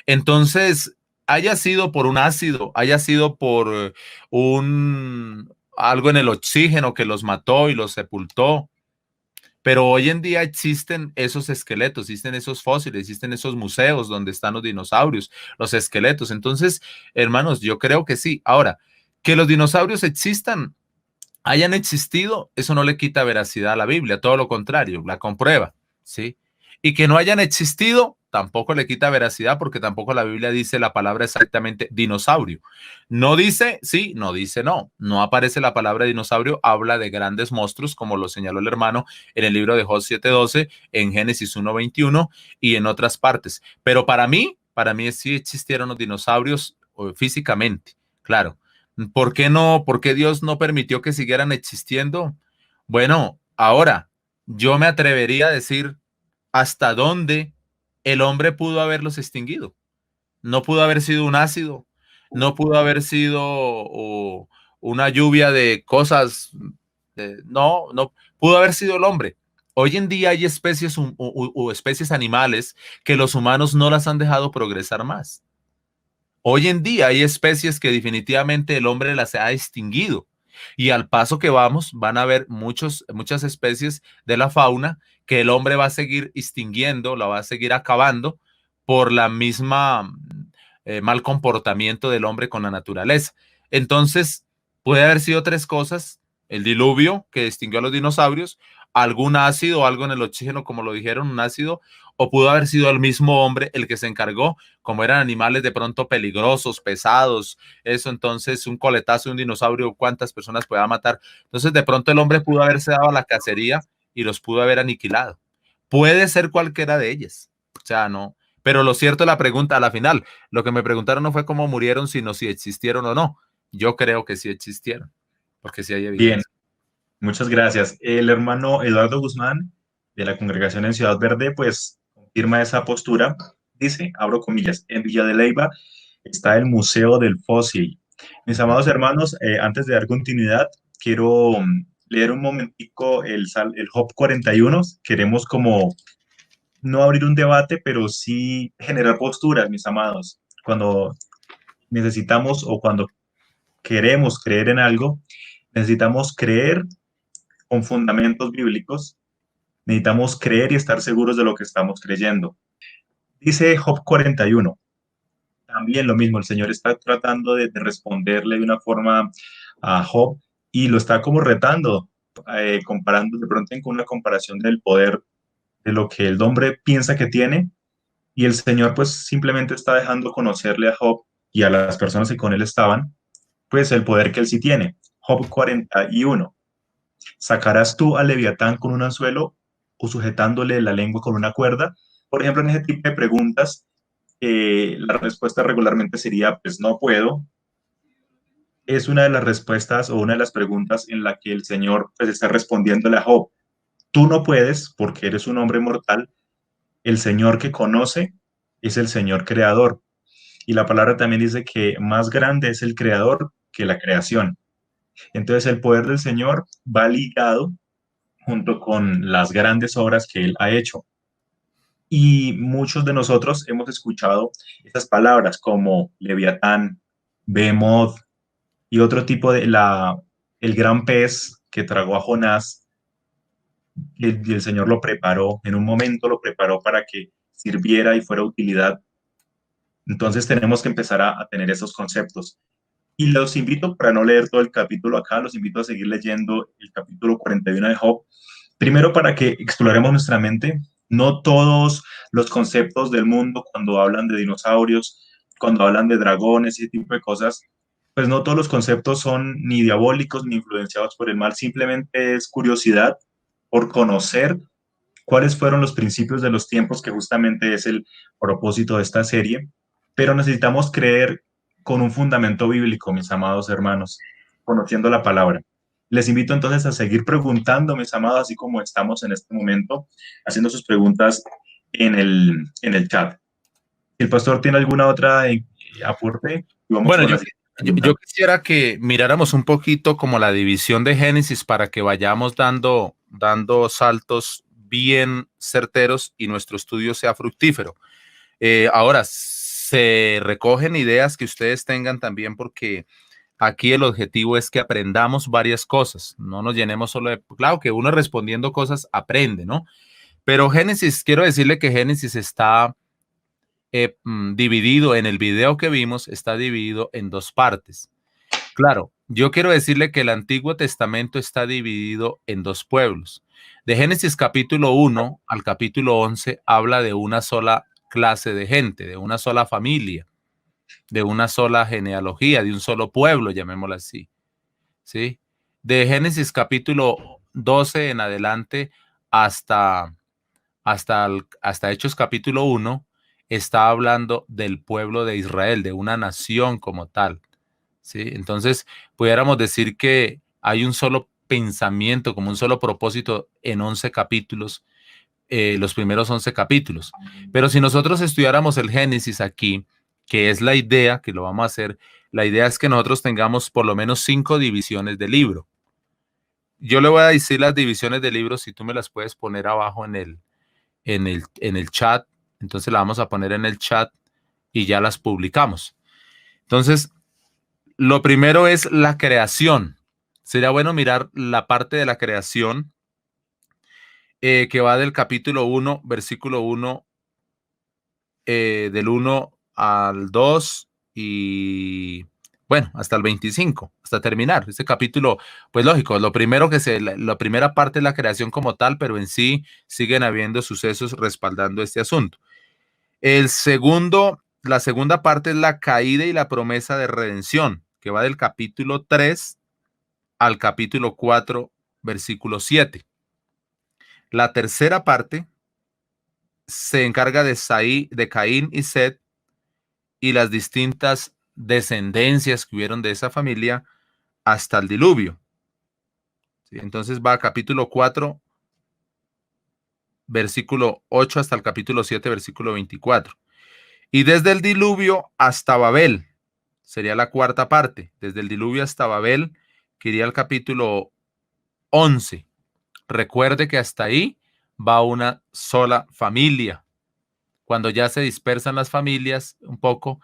Entonces, haya sido por un ácido, haya sido por algo en el oxígeno que los mató y los sepultó. Pero hoy en día existen esos esqueletos, existen esos fósiles, existen esos museos donde están los dinosaurios, los esqueletos. Entonces, hermanos, yo creo que sí. Ahora, que los dinosaurios existan, hayan existido, eso no le quita veracidad a la Biblia, todo lo contrario, la comprueba, ¿sí? Y que no hayan existido, tampoco le quita veracidad porque tampoco la Biblia dice la palabra exactamente dinosaurio. No dice sí, no dice no. No aparece la palabra dinosaurio, habla de grandes monstruos, como lo señaló el hermano en el libro de Job 7:12, en Génesis 1:21 y en otras partes. Pero para mí sí existieron los dinosaurios físicamente, claro. ¿Por qué no? ¿Por qué Dios no permitió que siguieran existiendo? Bueno, ahora yo me atrevería a decir hasta dónde el hombre pudo haberlos extinguido. No pudo haber sido un ácido, no pudo haber sido una lluvia de cosas, no, pudo haber sido el hombre. Hoy en día hay especies o especies animales que los humanos no las han dejado progresar más. Hoy en día hay especies que definitivamente el hombre las ha extinguido y al paso que vamos van a haber muchas especies de la fauna que el hombre va a seguir extinguiendo, la va a seguir acabando por la misma mal comportamiento del hombre con la naturaleza. Entonces, puede haber sido tres cosas: el diluvio que extinguió a los dinosaurios, algún ácido, algo en el oxígeno, como lo dijeron, un ácido, o pudo haber sido el mismo hombre el que se encargó, como eran animales de pronto peligrosos, pesados, eso, entonces un coletazo de un dinosaurio, ¿cuántas personas pueda matar? Entonces de pronto el hombre pudo haberse dado a la cacería y los pudo haber aniquilado. Puede ser cualquiera de ellas, o sea, no. Pero lo cierto es la pregunta a la final. Lo que me preguntaron no fue cómo murieron, sino si existieron o no. Yo creo que sí existieron, porque sí hay Bien, evidencia. muchas gracias. El hermano Eduardo Guzmán, de la congregación en Ciudad Verde, pues confirma esa postura. Dice, abro comillas, en Villa de Leyva está el Museo del Fósil. Mis amados hermanos, antes de dar continuidad, quiero leer un momentico el Job 41. Queremos como no abrir un debate, pero sí generar posturas, mis amados. Cuando necesitamos o cuando queremos creer en algo, necesitamos creer con fundamentos bíblicos, necesitamos creer y estar seguros de lo que estamos creyendo. Dice Job 41, también lo mismo, el Señor está tratando de responderle de una forma a Job y lo está como retando, comparando de pronto con una comparación del poder de lo que el hombre piensa que tiene, y el Señor pues simplemente está dejando conocerle a Job y a las personas que con él estaban, pues el poder que él sí tiene. Job 41. ¿Sacarás tú al Leviatán con un anzuelo o sujetándole la lengua con una cuerda? Por ejemplo, en ese tipo de preguntas, la respuesta regularmente sería, pues no puedo. Es una de las respuestas o una de las preguntas en la que el Señor pues está respondiéndole a Job. Tú no puedes porque eres un hombre mortal. El Señor que conoce es el Señor creador. Y la palabra también dice que más grande es el creador que la creación. Entonces el poder del Señor va ligado junto con las grandes obras que Él ha hecho. Y muchos de nosotros hemos escuchado esas palabras como Leviatán, Behemoth y otro tipo el gran pez que tragó a Jonás. Y el Señor lo preparó, en un momento lo preparó para que sirviera y fuera de utilidad. Entonces tenemos que empezar a tener esos conceptos. Y los invito, para no leer todo el capítulo acá, los invito a seguir leyendo el capítulo 41 de Job. Primero, para que exploremos nuestra mente. No todos los conceptos del mundo, cuando hablan de dinosaurios, cuando hablan de dragones y ese tipo de cosas, pues no todos los conceptos son ni diabólicos ni influenciados por el mal. Simplemente es curiosidad por conocer cuáles fueron los principios de los tiempos, que justamente es el propósito de esta serie. Pero necesitamos creer con un fundamento bíblico, mis amados hermanos, conociendo la palabra. Les invito entonces a seguir preguntando, mis amados, así como estamos en este momento, haciendo sus preguntas en el chat. Si el pastor tiene alguna otra aporte, vamos Bueno, con yo, la siguiente yo, pregunta. yo quisiera que miráramos un poquito como la división de Génesis para que vayamos dando saltos bien certeros y nuestro estudio sea fructífero. Ahora, se recogen ideas que ustedes tengan también porque aquí el objetivo es que aprendamos varias cosas, no nos llenemos solo de, claro que uno respondiendo cosas aprende, ¿no? Pero Génesis, quiero decirle que Génesis está dividido, en el video que vimos, está dividido en dos partes. Claro, yo quiero decirle que el Antiguo Testamento está dividido en dos pueblos. De Génesis capítulo 1 al capítulo 11 habla de una sola clase de gente, de una sola familia, de una sola genealogía, de un solo pueblo, llamémoslo así. ¿Sí? De Génesis capítulo 12 en adelante hasta, hasta Hechos capítulo 1 está hablando del pueblo de Israel, de una nación como tal. ¿Sí? Entonces, pudiéramos decir que hay un solo pensamiento, como un solo propósito en 11 capítulos, los primeros 11 capítulos. Pero si nosotros estudiáramos el Génesis aquí, que es la idea, que lo vamos a hacer, la idea es que nosotros tengamos por lo menos 5 divisiones del libro. Yo le voy a decir las divisiones del libro, si tú me las puedes poner abajo en el chat, entonces las vamos a poner en el chat y ya las publicamos. Entonces, lo primero es la creación. Sería bueno mirar la parte de la creación que va del capítulo 1, versículo 1, del 1 al 2 y bueno, hasta el 25, hasta terminar. Este capítulo, pues lógico, lo primero la primera parte es la creación como tal, pero en sí siguen habiendo sucesos respaldando este asunto. La segunda parte es la caída y la promesa de redención, que va del capítulo 3 al capítulo 4, versículo 7. La tercera parte se encarga de Caín y Set y las distintas descendencias que hubieron de esa familia hasta el diluvio. ¿Sí? Entonces va a capítulo 4, versículo 8 hasta el capítulo 7, versículo 24. Y desde el diluvio hasta Babel, sería la cuarta parte, desde el diluvio hasta Babel, que iría al capítulo 11. Recuerde que hasta ahí va una sola familia. Cuando ya se dispersan las familias un poco,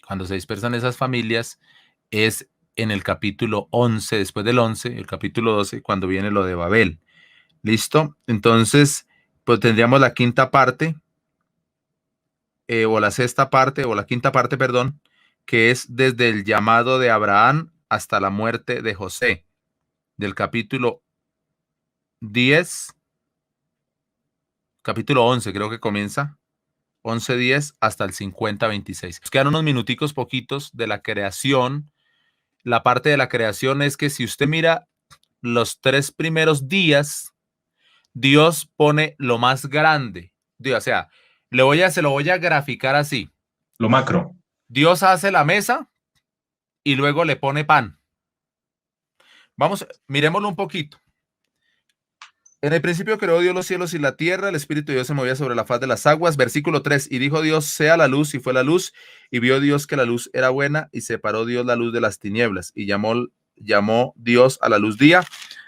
cuando se dispersan esas familias, es en el capítulo 11, después del 11, el capítulo 12, cuando viene lo de Babel. ¿Listo? Entonces, pues tendríamos la quinta parte, o la sexta parte, o la quinta parte, perdón, que es desde el llamado de Abraham hasta la muerte de José, del capítulo 10, capítulo 11 creo que comienza, 11:10 hasta el 50:26. Nos quedan unos minuticos poquitos de la creación. La parte de la creación es que si usted mira los 3 primeros días, Dios pone lo más grande. O sea, se lo voy a graficar así. Lo macro. Dios hace la mesa y luego le pone pan. Vamos, miremoslo un poquito. En el principio creó Dios los cielos y la tierra, el Espíritu de Dios se movía sobre la faz de las aguas. Versículo 3, y dijo Dios, sea la luz, y fue la luz, y vio Dios que la luz era buena, y separó Dios la luz de las tinieblas, y llamó Dios a la luz día,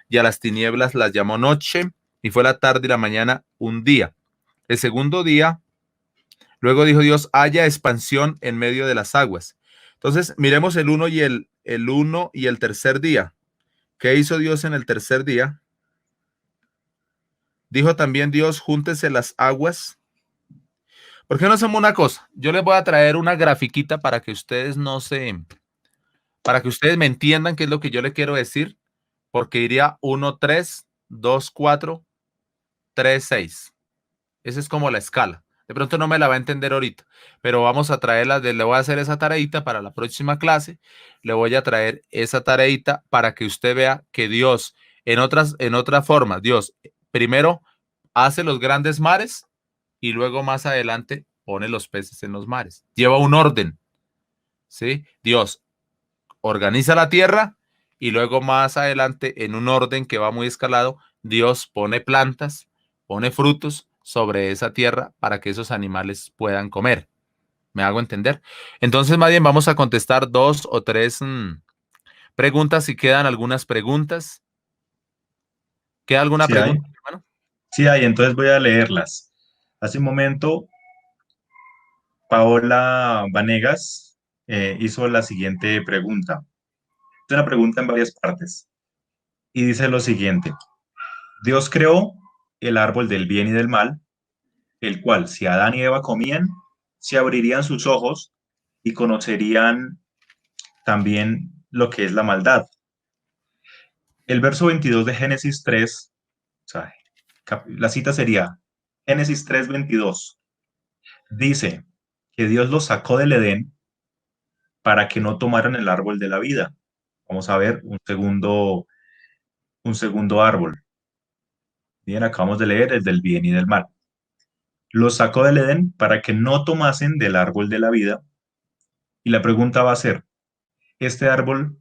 y a las tinieblas las llamó noche, y fue la tarde y la mañana un día. El segundo día, luego dijo Dios, haya expansión en medio de las aguas. Entonces, miremos el uno y el uno y el tercer día. ¿Qué hizo Dios en el tercer día? Dijo también Dios, júntense las aguas. ¿Por qué no hacemos una cosa? Yo les voy a traer una grafiquita para que ustedes para que ustedes me entiendan qué es lo que yo le quiero decir, porque iría 1, 3, 2, 4, 3, 6. Esa es como la escala. De pronto no me la va a entender ahorita, pero vamos a traerla, le voy a hacer esa tareita para la próxima clase, le voy a traer esa tareita para que usted vea que Dios, en otra forma, Dios primero hace los grandes mares y luego más adelante pone los peces en los mares. Lleva un orden, ¿sí? Dios organiza la tierra y luego más adelante, en un orden que va muy escalado, Dios pone plantas, pone frutos sobre esa tierra para que esos animales puedan comer. ¿Me hago entender? Entonces, más bien vamos a contestar 2 o 3 preguntas. Si quedan algunas preguntas. ¿Queda alguna Sí hay, pregunta, hermano? sí hay, entonces voy a leerlas. Hace un momento, Paola Vanegas hizo la siguiente pregunta. Es una pregunta en varias partes y dice lo siguiente. Dios creó el árbol del bien y del mal, el cual si Adán y Eva comían, se abrirían sus ojos y conocerían también lo que es la maldad. El verso 22 de Génesis 3, o sea, la cita sería Génesis 3:22. Dice que Dios los sacó del Edén para que no tomaran el árbol de la vida. Vamos a ver un segundo árbol. Bien, acabamos de leer el del bien y del mal. Los sacó del Edén para que no tomasen del árbol de la vida. Y la pregunta va a ser, ¿este árbol,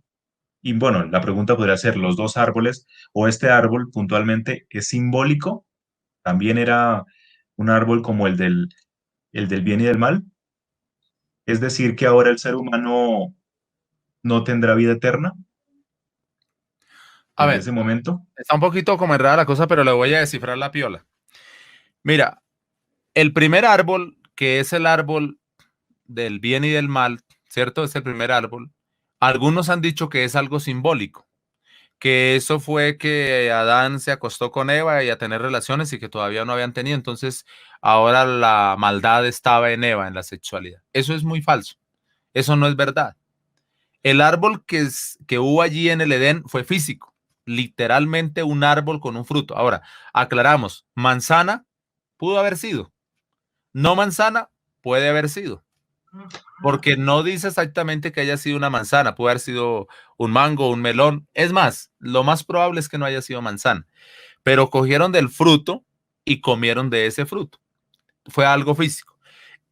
y bueno, la pregunta podría ser, los dos árboles o este árbol puntualmente es simbólico? ¿También era un árbol como el del bien y del mal? Es decir, que ahora el ser humano no tendrá vida eterna A desde ver, ese momento. está un poquito como enredada la cosa, pero le voy a descifrar la piola. Mira, el primer árbol, que es el árbol del bien y del mal, ¿cierto? Es el primer árbol. Algunos han dicho que es algo simbólico, que eso fue que Adán se acostó con Eva y a tener relaciones y que todavía no habían tenido, entonces ahora la maldad estaba en Eva, en la sexualidad. Eso es muy falso, eso no es verdad. El árbol que hubo allí en el Edén fue físico, literalmente un árbol con un fruto. Ahora, aclaramos, manzana pudo haber sido, no manzana puede haber sido. Porque no dice exactamente que haya sido una manzana, puede haber sido un mango, un melón. Es más, lo más probable es que no haya sido manzana, pero cogieron del fruto y comieron de ese fruto. Fue algo físico.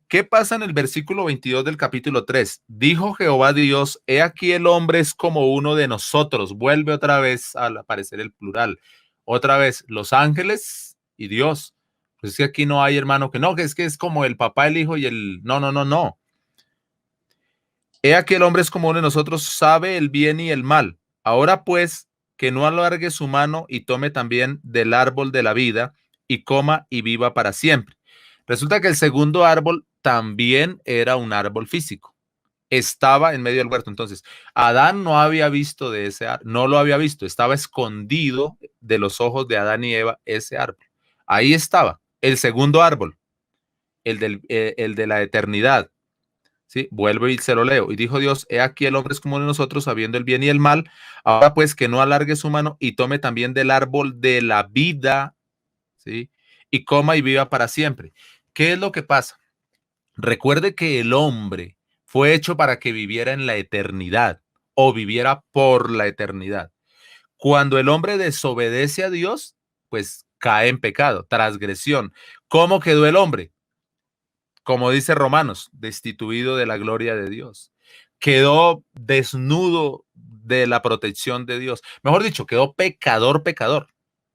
¿Qué pasa en el versículo 22 del capítulo 3? Dijo Jehová Dios, he aquí el hombre es como uno de nosotros. Vuelve otra vez al aparecer el plural. Otra vez, los ángeles y Dios. Pues es que aquí no hay, hermano, que es como el papá, el hijo y el... No, no, no, no. He aquí el hombre es como uno de nosotros, sabe el bien y el mal. Ahora pues, que no alargue su mano y tome también del árbol de la vida y coma y viva para siempre. Resulta que el segundo árbol también era un árbol físico. Estaba en medio del huerto. Entonces, Adán no había visto de ese árbol, no lo había visto, estaba escondido de los ojos de Adán y Eva ese árbol. Ahí estaba, el segundo árbol, el de la eternidad. ¿Sí? Vuelvo y se lo leo. Y dijo Dios, he aquí el hombre es como nosotros, sabiendo el bien y el mal. Ahora pues que no alargue su mano y tome también del árbol de la vida, ¿sí? Y coma y viva para siempre. ¿Qué es lo que pasa? Recuerde que el hombre fue hecho para que viviera en la eternidad o viviera por la eternidad. Cuando el hombre desobedece a Dios, pues cae en pecado, transgresión. ¿Cómo quedó el hombre? Como dice Romanos, destituido de la gloria de Dios. Quedó desnudo de la protección de Dios. Mejor dicho, quedó pecador, pecador.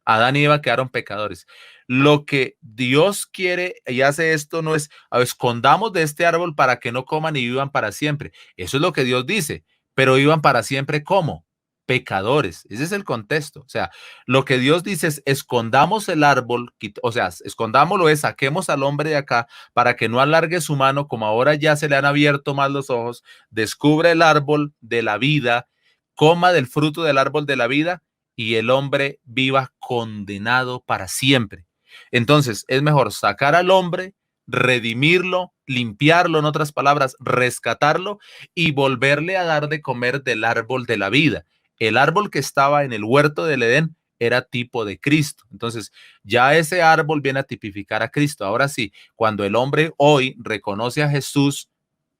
Adán y Eva quedaron pecadores. Lo que Dios quiere y hace esto no es, escondamos de este árbol para que no coman y vivan para siempre. Eso es lo que Dios dice, pero vivan para siempre, ¿cómo? pecadores. Ese es el contexto. O sea, lo que Dios dice es escondamos el árbol, o sea, escondámoslo es saquemos al hombre de acá para que no alargue su mano, como ahora ya se le han abierto más los ojos, descubre el árbol de la vida, coma del fruto del árbol de la vida y el hombre viva condenado para siempre. Entonces, es mejor sacar al hombre, redimirlo, limpiarlo, en otras palabras, rescatarlo y volverle a dar de comer del árbol de la vida. El árbol que estaba en el huerto del Edén era tipo de Cristo. Entonces, ya ese árbol viene a tipificar a Cristo. Ahora sí, cuando el hombre hoy reconoce a Jesús,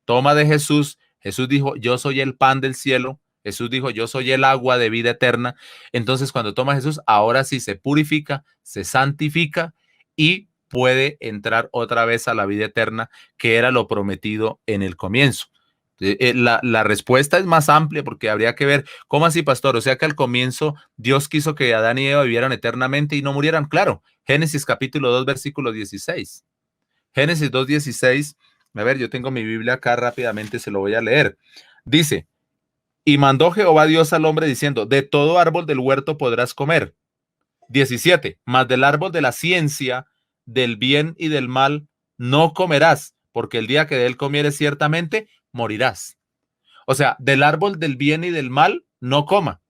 toma de Jesús, Jesús dijo, yo soy el pan del cielo. Jesús dijo, yo soy el agua de vida eterna. Entonces, cuando toma Jesús, ahora sí se purifica, se santifica y puede entrar otra vez a la vida eterna, que era lo prometido en el comienzo. La respuesta es más amplia porque habría que ver, ¿cómo así, pastor? O sea que al comienzo Dios quiso que Adán y Eva vivieran eternamente y no murieran. Claro, Génesis capítulo 2, versículo 16. Génesis 2, 16. A ver, yo tengo mi Biblia acá rápidamente, se lo voy a leer. Dice, y mandó Jehová Dios al hombre diciendo, de todo árbol del huerto podrás comer. 17, mas del árbol de la ciencia, del bien y del mal, no comerás, porque el día que de él comieres ciertamente morirás. O sea, del árbol del bien y del mal, no coma.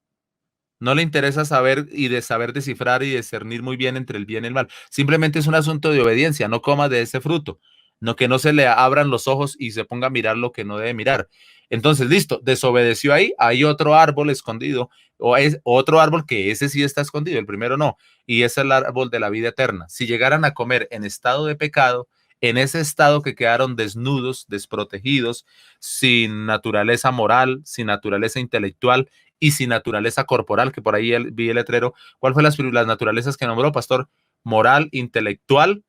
No le interesa saber saber descifrar y discernir muy bien entre el bien y el mal. Simplemente es un asunto de obediencia, no coma de ese fruto. No, que no se le abran los ojos y se ponga a mirar lo que no debe mirar. Entonces, listo, desobedeció ahí, hay otro árbol escondido, o es otro árbol que ese sí está escondido, el primero no, y es el árbol de la vida eterna. Si llegaran a comer en estado de pecado, en ese estado que quedaron desnudos, desprotegidos, sin naturaleza moral, sin naturaleza intelectual y sin naturaleza corporal, que por ahí vi el letrero. ¿Cuál fue las naturalezas que nombró, pastor? Moral, intelectual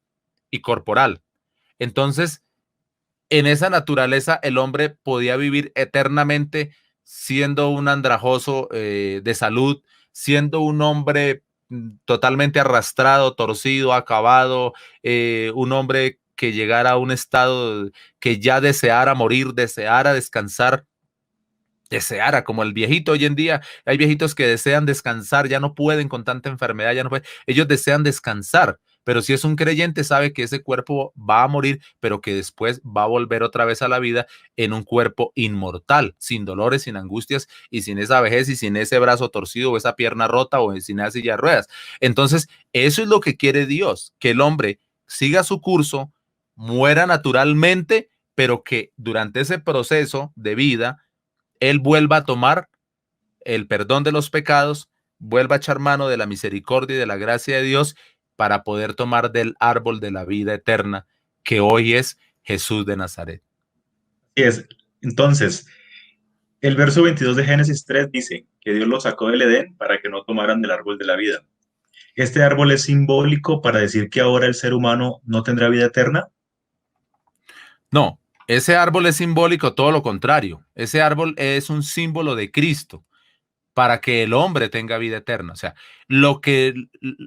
y corporal. Entonces, en esa naturaleza el hombre podía vivir eternamente siendo un andrajoso de salud, siendo un hombre totalmente arrastrado, torcido, acabado, un hombre que llegara a un estado que ya deseara morir, deseara descansar, deseara, como el viejito hoy en día, hay viejitos que desean descansar, ya no pueden con tanta enfermedad, ya no pueden, ellos desean descansar, pero si es un creyente sabe que ese cuerpo va a morir, pero que después va a volver otra vez a la vida en un cuerpo inmortal, sin dolores, sin angustias y sin esa vejez y sin ese brazo torcido o esa pierna rota o sin esa silla de ruedas. Entonces, eso es lo que quiere Dios, que el hombre siga su curso, muera naturalmente, pero que durante ese proceso de vida él vuelva a tomar el perdón de los pecados, vuelva a echar mano de la misericordia y de la gracia de Dios para poder tomar del árbol de la vida eterna, que hoy es Jesús de Nazaret. Así es. Entonces, el verso 22 de Génesis 3 dice que Dios los sacó del Edén para que no tomaran del árbol de la vida. ¿Este árbol es simbólico para decir que ahora el ser humano no tendrá vida eterna? No, ese árbol es simbólico, todo lo contrario. Ese árbol es un símbolo de Cristo para que el hombre tenga vida eterna. O sea, lo que,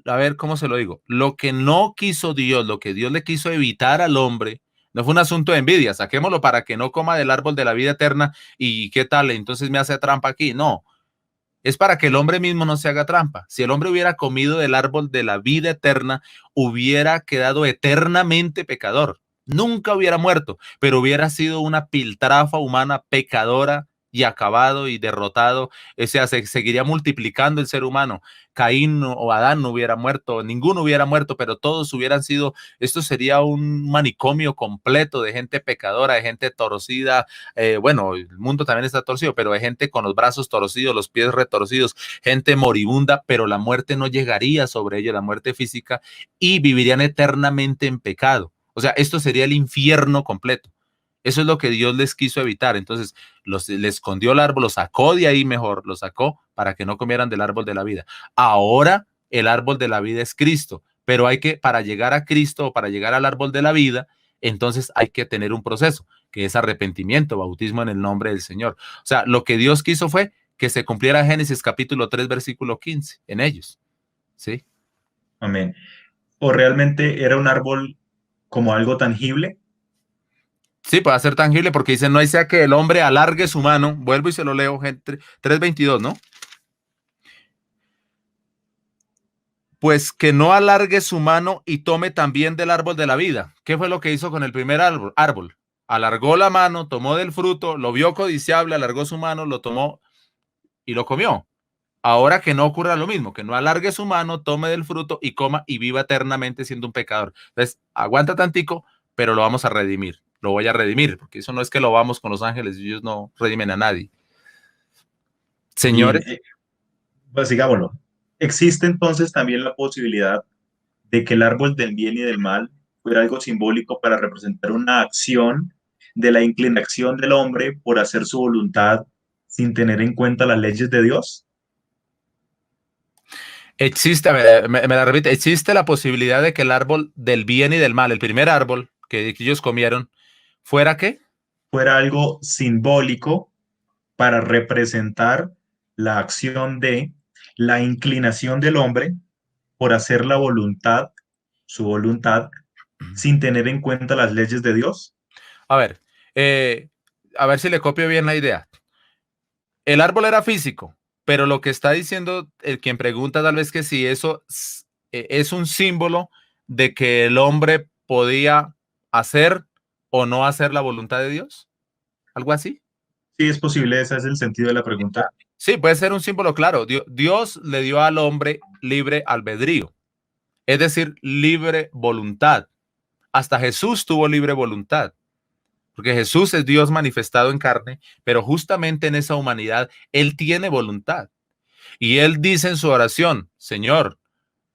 a ver, ¿cómo se lo digo? Lo que no quiso Dios, lo que Dios le quiso evitar al hombre, no fue un asunto de envidia, saquémoslo para que no coma del árbol de la vida eterna y qué tal, entonces me hace trampa aquí. No, es para que el hombre mismo no se haga trampa. Si el hombre hubiera comido del árbol de la vida eterna, hubiera quedado eternamente pecador. Nunca hubiera muerto, pero hubiera sido una piltrafa humana pecadora y acabado y derrotado. O sea, se seguiría multiplicando el ser humano. Caín o Adán no hubiera muerto, ninguno hubiera muerto, pero todos hubieran sido, esto sería un manicomio completo de gente pecadora, de gente torcida. Bueno, el mundo también está torcido, pero de gente con los brazos torcidos, los pies retorcidos, gente moribunda, pero la muerte no llegaría sobre ellos, la muerte física, y vivirían eternamente en pecado. O sea, esto sería el infierno completo. Eso es lo que Dios les quiso evitar. Entonces, le escondió el árbol, lo sacó de ahí mejor, lo sacó para que no comieran del árbol de la vida. Ahora el árbol de la vida es Cristo, pero para llegar a Cristo o para llegar al árbol de la vida, entonces hay que tener un proceso, que es arrepentimiento, bautismo en el nombre del Señor. O sea, lo que Dios quiso fue que se cumpliera Génesis capítulo 3, versículo 15 en ellos. ¿Sí? Amén. ¿O realmente era un árbol como algo tangible? Sí, puede ser tangible porque dice, no hay sea que el hombre alargue su mano, vuelvo y se lo leo, 3:22, ¿no? pues que no alargue su mano y tome también del árbol de la vida. ¿Qué fue lo que hizo con el primer árbol? Alargó la mano, tomó del fruto, lo vio codiciable, alargó su mano, lo tomó y lo comió. Ahora que no ocurra lo mismo, que no alargue su mano, tome del fruto y coma y viva eternamente siendo un pecador. Entonces, aguanta tantico, pero lo vamos a redimir. Lo voy a redimir, porque eso no es que lo vamos con los ángeles, ellos no redimen a nadie. Y Señores, pues sigámoslo. Existe entonces también la posibilidad de que el árbol del bien y del mal fuera algo simbólico para representar una acción de la inclinación del hombre por hacer su voluntad sin tener en cuenta las leyes de Dios. existe, me la repite, existe la posibilidad de que el árbol del bien y del mal, el primer árbol que ellos comieron, ¿fuera qué? Fuera algo simbólico para representar la acción de la inclinación del hombre por hacer la voluntad, su voluntad, sin tener en cuenta las leyes de Dios. A ver, eh, a ver si le copio bien la idea. El árbol era físico, pero lo que está diciendo el quien pregunta tal vez que si eso es un símbolo de que el hombre podía hacer o no hacer la voluntad de Dios, algo así. Sí, es posible, ese es el sentido de la pregunta. Sí, puede ser un símbolo claro. Dios le dio al hombre libre albedrío, es decir, libre voluntad. Hasta Jesús tuvo libre voluntad. Porque Jesús es Dios manifestado en carne, pero justamente en esa humanidad Él tiene voluntad. Y Él dice en su oración, Señor,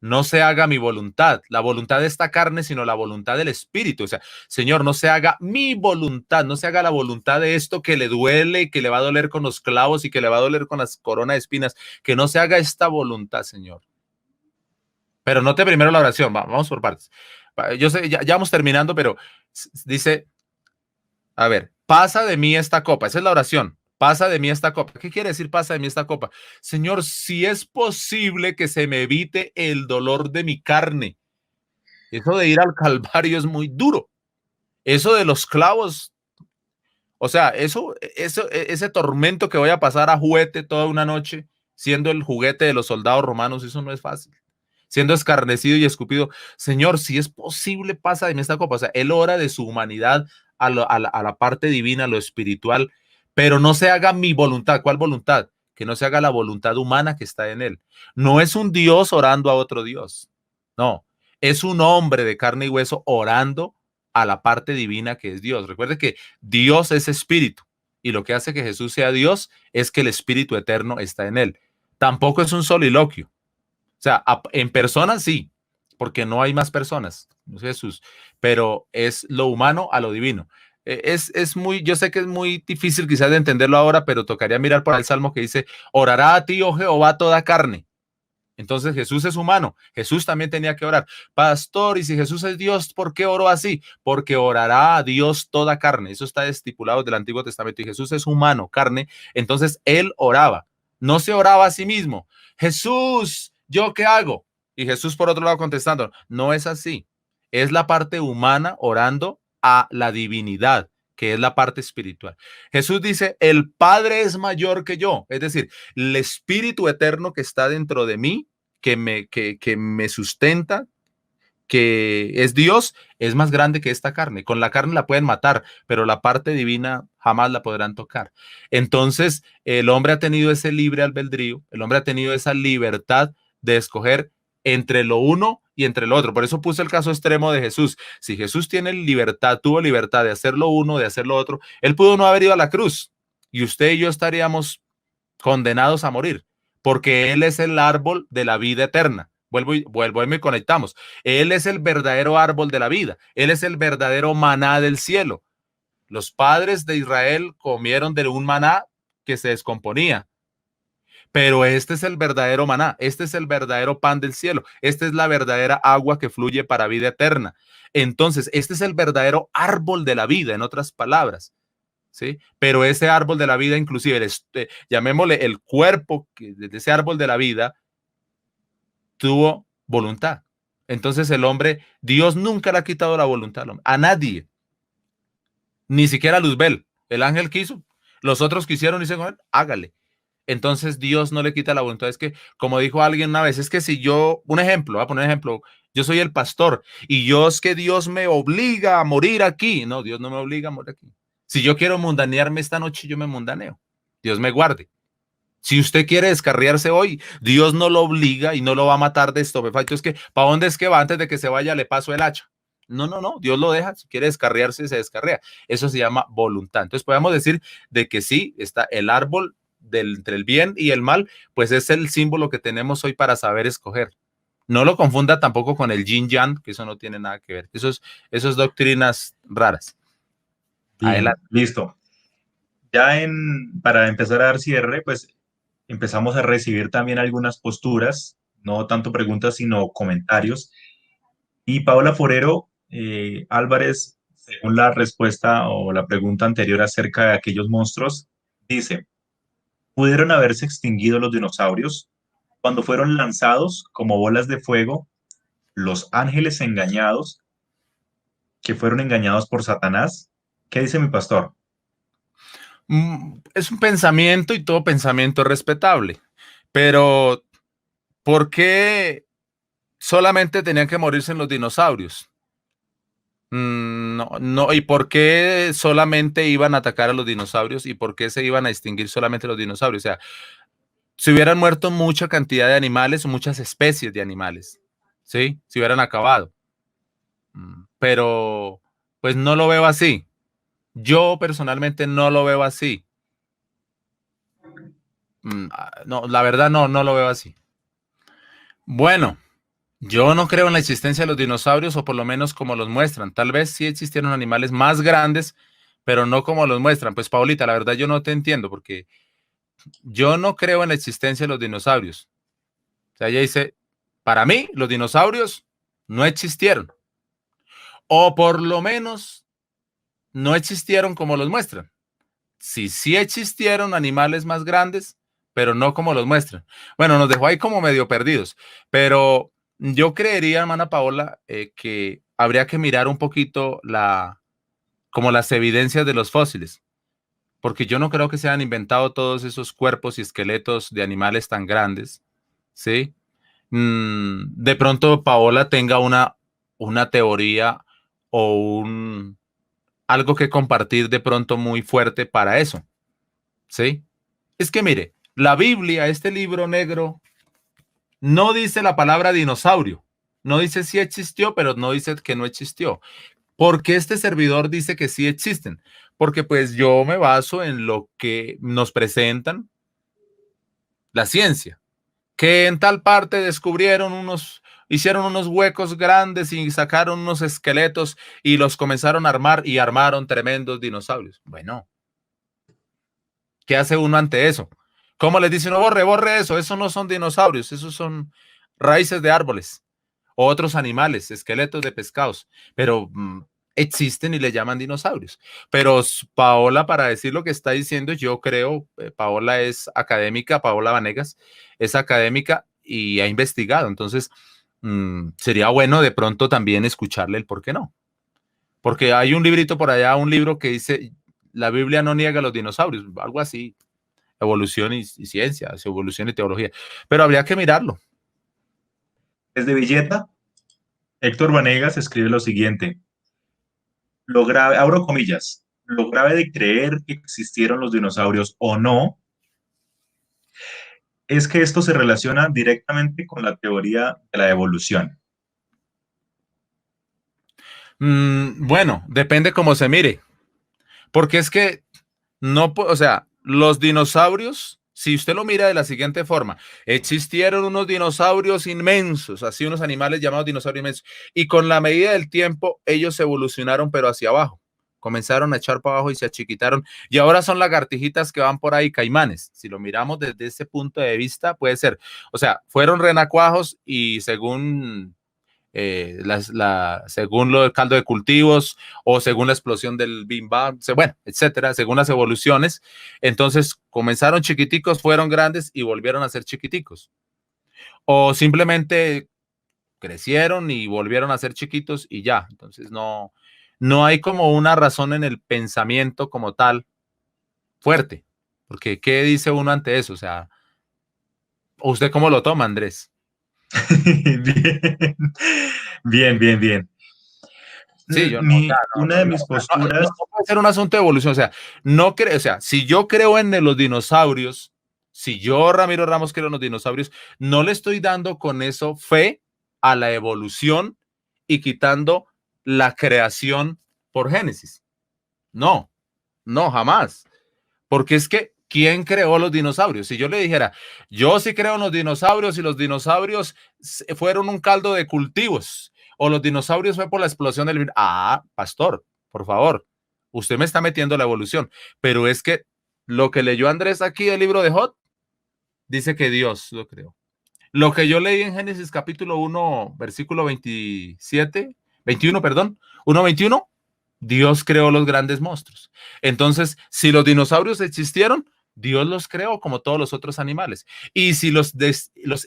no se haga mi voluntad, la voluntad de esta carne, sino la voluntad del Espíritu. O sea, Señor, no se haga mi voluntad, no se haga la voluntad de esto que le duele, que le va a doler con los clavos y que le va a doler con las coronas de espinas, que no se haga esta voluntad, Señor. Pero note primero la oración, vamos por partes. Yo sé, ya vamos terminando, pero dice, a ver, pasa de mí esta copa. Esa es la oración. Pasa de mí esta copa. ¿Qué quiere decir pasa de mí esta copa? Señor, si es posible que se me evite el dolor de mi carne. Eso de ir al Calvario es muy duro. Eso de los clavos, o sea, ese tormento que voy a pasar a juguete toda una noche, siendo el juguete de los soldados romanos, eso no es fácil. Siendo escarnecido y escupido, Señor, si es posible, pasa de mí esta copa. O sea, él ora de su humanidad a la parte divina, a lo espiritual, pero no se haga mi voluntad. ¿Cuál voluntad? Que no se haga la voluntad humana que está en él. No es un Dios orando a otro Dios. No, es un hombre de carne y hueso orando a la parte divina que es Dios. Recuerde que Dios es espíritu y lo que hace que Jesús sea Dios es que el espíritu eterno está en él. Tampoco es un soliloquio. O sea, en personas sí, porque no hay más personas, no es Jesús, pero es lo humano a lo divino. Es muy, yo sé que es muy difícil quizás de entenderlo ahora, pero tocaría mirar por el Salmo que dice, orará a ti, oh Jehová, toda carne. Entonces Jesús es humano, Jesús también tenía que orar. Pastor, y si Jesús es Dios, ¿por qué oró así? Porque orará a Dios toda carne. Eso está estipulado del Antiguo Testamento y Jesús es humano, carne. Entonces él oraba, no se oraba a sí mismo. Jesús, ¿yo qué hago? Y Jesús por otro lado contestando, no es así. Es la parte humana orando a la divinidad, que es la parte espiritual. Jesús dice, el Padre es mayor que yo, es decir, el Espíritu eterno que está dentro de mí, que me sustenta, que es Dios, es más grande que esta carne. Con la carne la pueden matar, pero la parte divina jamás la podrán tocar. Entonces, el hombre ha tenido ese libre albedrío, el hombre ha tenido esa libertad de escoger entre lo uno y entre lo otro. Por eso puse el caso extremo de Jesús. Si Jesús tiene libertad, tuvo libertad de hacer lo uno, de hacer lo otro, él pudo no haber ido a la cruz y usted y yo estaríamos condenados a morir, porque Él es el árbol de la vida eterna. Vuelvo y me conectamos. Él es el verdadero árbol de la vida. Él es el verdadero maná del cielo. Los padres de Israel comieron de un maná que se descomponía. Pero este es el verdadero maná, este es el verdadero pan del cielo, esta es la verdadera agua que fluye para vida eterna. Entonces, este es el verdadero árbol de la vida, en otras palabras. ¿Sí? Pero ese árbol de la vida, inclusive, llamémosle el cuerpo de ese árbol de la vida, tuvo voluntad. Entonces el hombre, Dios nunca le ha quitado la voluntad al hombre, a nadie, ni siquiera a Luzbel. El ángel quiso, los otros quisieron y dicen, hágale. entonces Dios no le quita la voluntad. Es que, como dijo alguien una vez, es que si yo, un ejemplo, voy a poner un ejemplo, yo soy el pastor y yo es que Dios me obliga a morir aquí. No, Dios no me obliga a morir aquí. Si yo quiero mundanearme esta noche, yo me mundaneo. Dios me guarde. Si usted quiere descarriarse hoy, Dios no lo obliga y no lo va a matar de estupefacto. Es que, ¿para dónde es que va? Antes de que se vaya, le paso el hacha. No, no, no, Dios lo deja. Si quiere descarriarse, se descarría. Eso se llama voluntad. Entonces, podemos decir de que sí, está el árbol entre el bien y el mal, pues es el símbolo que tenemos hoy para saber escoger. No lo confunda tampoco con el yin yang, que eso no tiene nada que ver. Eso es doctrinas raras. Bien, Adelante. listo. Para empezar a dar cierre, pues empezamos a recibir también algunas posturas, no tanto preguntas, sino comentarios. Y Paola Forero Álvarez, según la respuesta o la pregunta anterior acerca de aquellos monstruos, dice, ¿pudieron haberse extinguido los dinosaurios cuando fueron lanzados como bolas de fuego los ángeles engañados que fueron engañados por Satanás? ¿Qué dice mi pastor? Es un pensamiento y todo pensamiento es respetable, pero ¿por qué solamente tenían que morirse en los dinosaurios? No, no, ¿y por qué solamente iban a atacar a los dinosaurios y por qué se iban a extinguir solamente los dinosaurios? O sea, se hubieran muerto mucha cantidad de animales o muchas especies de animales, ¿sí? Se hubieran acabado. Pero, pues no lo veo así. Yo personalmente no lo veo así. No, la verdad no lo veo así. Bueno, yo no creo en la existencia de los dinosaurios o por lo menos como los muestran. Tal vez sí existieron animales más grandes, pero no como los muestran. Pues Paulita, la verdad yo no te entiendo porque yo no creo en la existencia de los dinosaurios. O sea, ella dice, para mí los dinosaurios no existieron. O por lo menos no existieron como los muestran. Sí existieron animales más grandes, pero no como los muestran. Bueno, nos dejó ahí como medio perdidos, pero yo creería, hermana Paola, que habría que mirar un poquito como las evidencias de los fósiles, porque yo no creo que se hayan inventado todos esos cuerpos y esqueletos de animales tan grandes, ¿sí? De pronto Paola tenga una teoría o algo que compartir de pronto muy fuerte para eso, ¿sí? Es que mire, la Biblia, este libro negro, no dice la palabra dinosaurio. No dice si existió, pero no dice que no existió. ¿Por qué este servidor dice que sí existen? Porque pues yo me baso en lo que nos presentan la ciencia, que en tal parte hicieron unos huecos grandes y sacaron unos esqueletos y los comenzaron a armar y armaron tremendos dinosaurios. Bueno, ¿qué hace uno ante eso? ¿Cómo les dice uno, borre eso? Esos no son dinosaurios, esos son raíces de árboles o otros animales, esqueletos de pescados, pero existen y le llaman dinosaurios. Pero Paola, para decir lo que está diciendo, yo creo, Paola es académica, Paola Vanegas es académica y ha investigado, entonces sería bueno de pronto también escucharle el por qué no. Porque hay un librito por allá, un libro que dice, la Biblia no niega los dinosaurios, algo así, evolución y ciencia, evolución y teología, pero habría que mirarlo. Desde Villeta, Héctor Vanegas escribe lo siguiente, lo grave, abro comillas, lo grave de creer que existieron los dinosaurios o no, es que esto se relaciona directamente con la teoría de la evolución. Bueno, depende cómo se mire, porque es que no, o sea, los dinosaurios, si usted lo mira de la siguiente forma, existieron unos dinosaurios inmensos, así unos animales llamados dinosaurios inmensos, y con la medida del tiempo ellos evolucionaron pero hacia abajo, comenzaron a echar para abajo y se achiquitaron, y ahora son lagartijitas que van por ahí, caimanes. Si lo miramos desde ese punto de vista, puede ser, o sea, fueron renacuajos y según según el caldo de cultivos o según la explosión del Big Bang, bueno, etcétera, según las evoluciones. Entonces comenzaron chiquiticos, fueron grandes y volvieron a ser chiquiticos. O simplemente crecieron y volvieron a ser chiquitos y ya. Entonces no hay como una razón en el pensamiento como tal fuerte. Porque, ¿qué dice uno ante eso? O sea, ¿usted cómo lo toma, Andrés? Bien, bien, bien, bien. Sí, yo no, o sea, Una de mis posturas, no puede ser un asunto de evolución. O sea, no creo, o sea, si yo creo en los dinosaurios, si yo, Ramiro Ramos, creo en los dinosaurios, no le estoy dando con eso fe a la evolución y quitando la creación por Génesis. No, no, jamás. Porque es que, ¿quién creó los dinosaurios? Si yo le dijera, yo sí creo en los dinosaurios y los dinosaurios fueron un caldo de cultivos, o los dinosaurios fue por la explosión del... Ah, pastor, por favor, usted me está metiendo la evolución. Pero es que lo que leyó Andrés aquí del libro de Job, dice que Dios lo creó. Lo que yo leí en Génesis capítulo 1, versículo 27, 21, perdón, 1:21, Dios creó los grandes monstruos. Entonces, si los dinosaurios existieron, Dios los creó como todos los otros animales. Y si los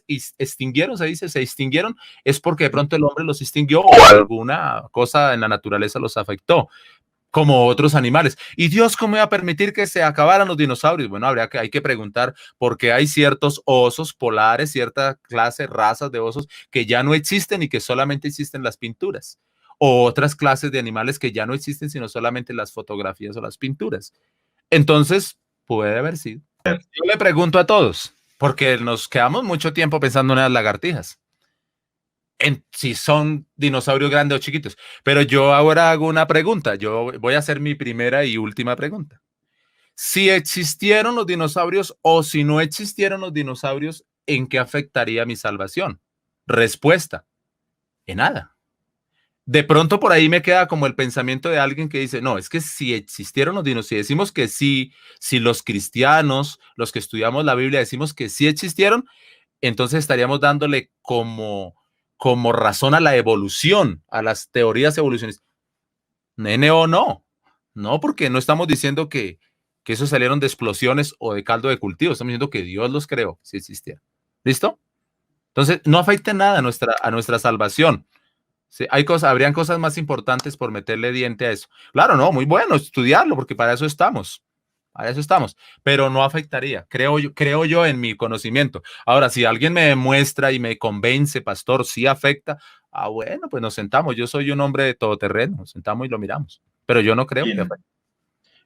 extinguieron, se dice, se extinguieron, es porque de pronto el hombre los extinguió o alguna cosa en la naturaleza los afectó como otros animales. ¿Y Dios cómo iba a permitir que se acabaran los dinosaurios? Bueno, hay que preguntar por qué hay ciertos osos polares, cierta clase, razas de osos que ya no existen y que solamente existen las pinturas. O otras clases de animales que ya no existen, sino solamente las fotografías o las pinturas. Entonces, puede haber sido. Yo le pregunto a todos, porque nos quedamos mucho tiempo pensando en las lagartijas, en si son dinosaurios grandes o chiquitos. Pero yo ahora hago una pregunta. Yo voy a hacer mi primera y última pregunta. Si existieron los dinosaurios o si no existieron los dinosaurios, ¿en qué afectaría mi salvación? Respuesta, en nada. De pronto por ahí me queda como el pensamiento de alguien que dice, no, es que si existieron los dinosaurios, si decimos que sí, si los cristianos, los que estudiamos la Biblia, decimos que sí existieron, entonces estaríamos dándole como razón a la evolución, a las teorías evolucionistas. Nene o no, no, porque no estamos diciendo que esos salieron de explosiones o de caldo de cultivo, estamos diciendo que Dios los creó, si existieron. ¿Listo? Entonces, no afecta nada a nuestra salvación. Sí, habrían cosas más importantes por meterle diente a eso. Claro, no, muy bueno estudiarlo, porque para eso estamos. Para eso estamos. Pero no afectaría, creo yo en mi conocimiento. Ahora, si alguien me demuestra y me convence, pastor, sí afecta, bueno, pues nos sentamos. Yo soy un hombre de todoterreno, nos sentamos y lo miramos. Pero yo no creo que bien, afecte.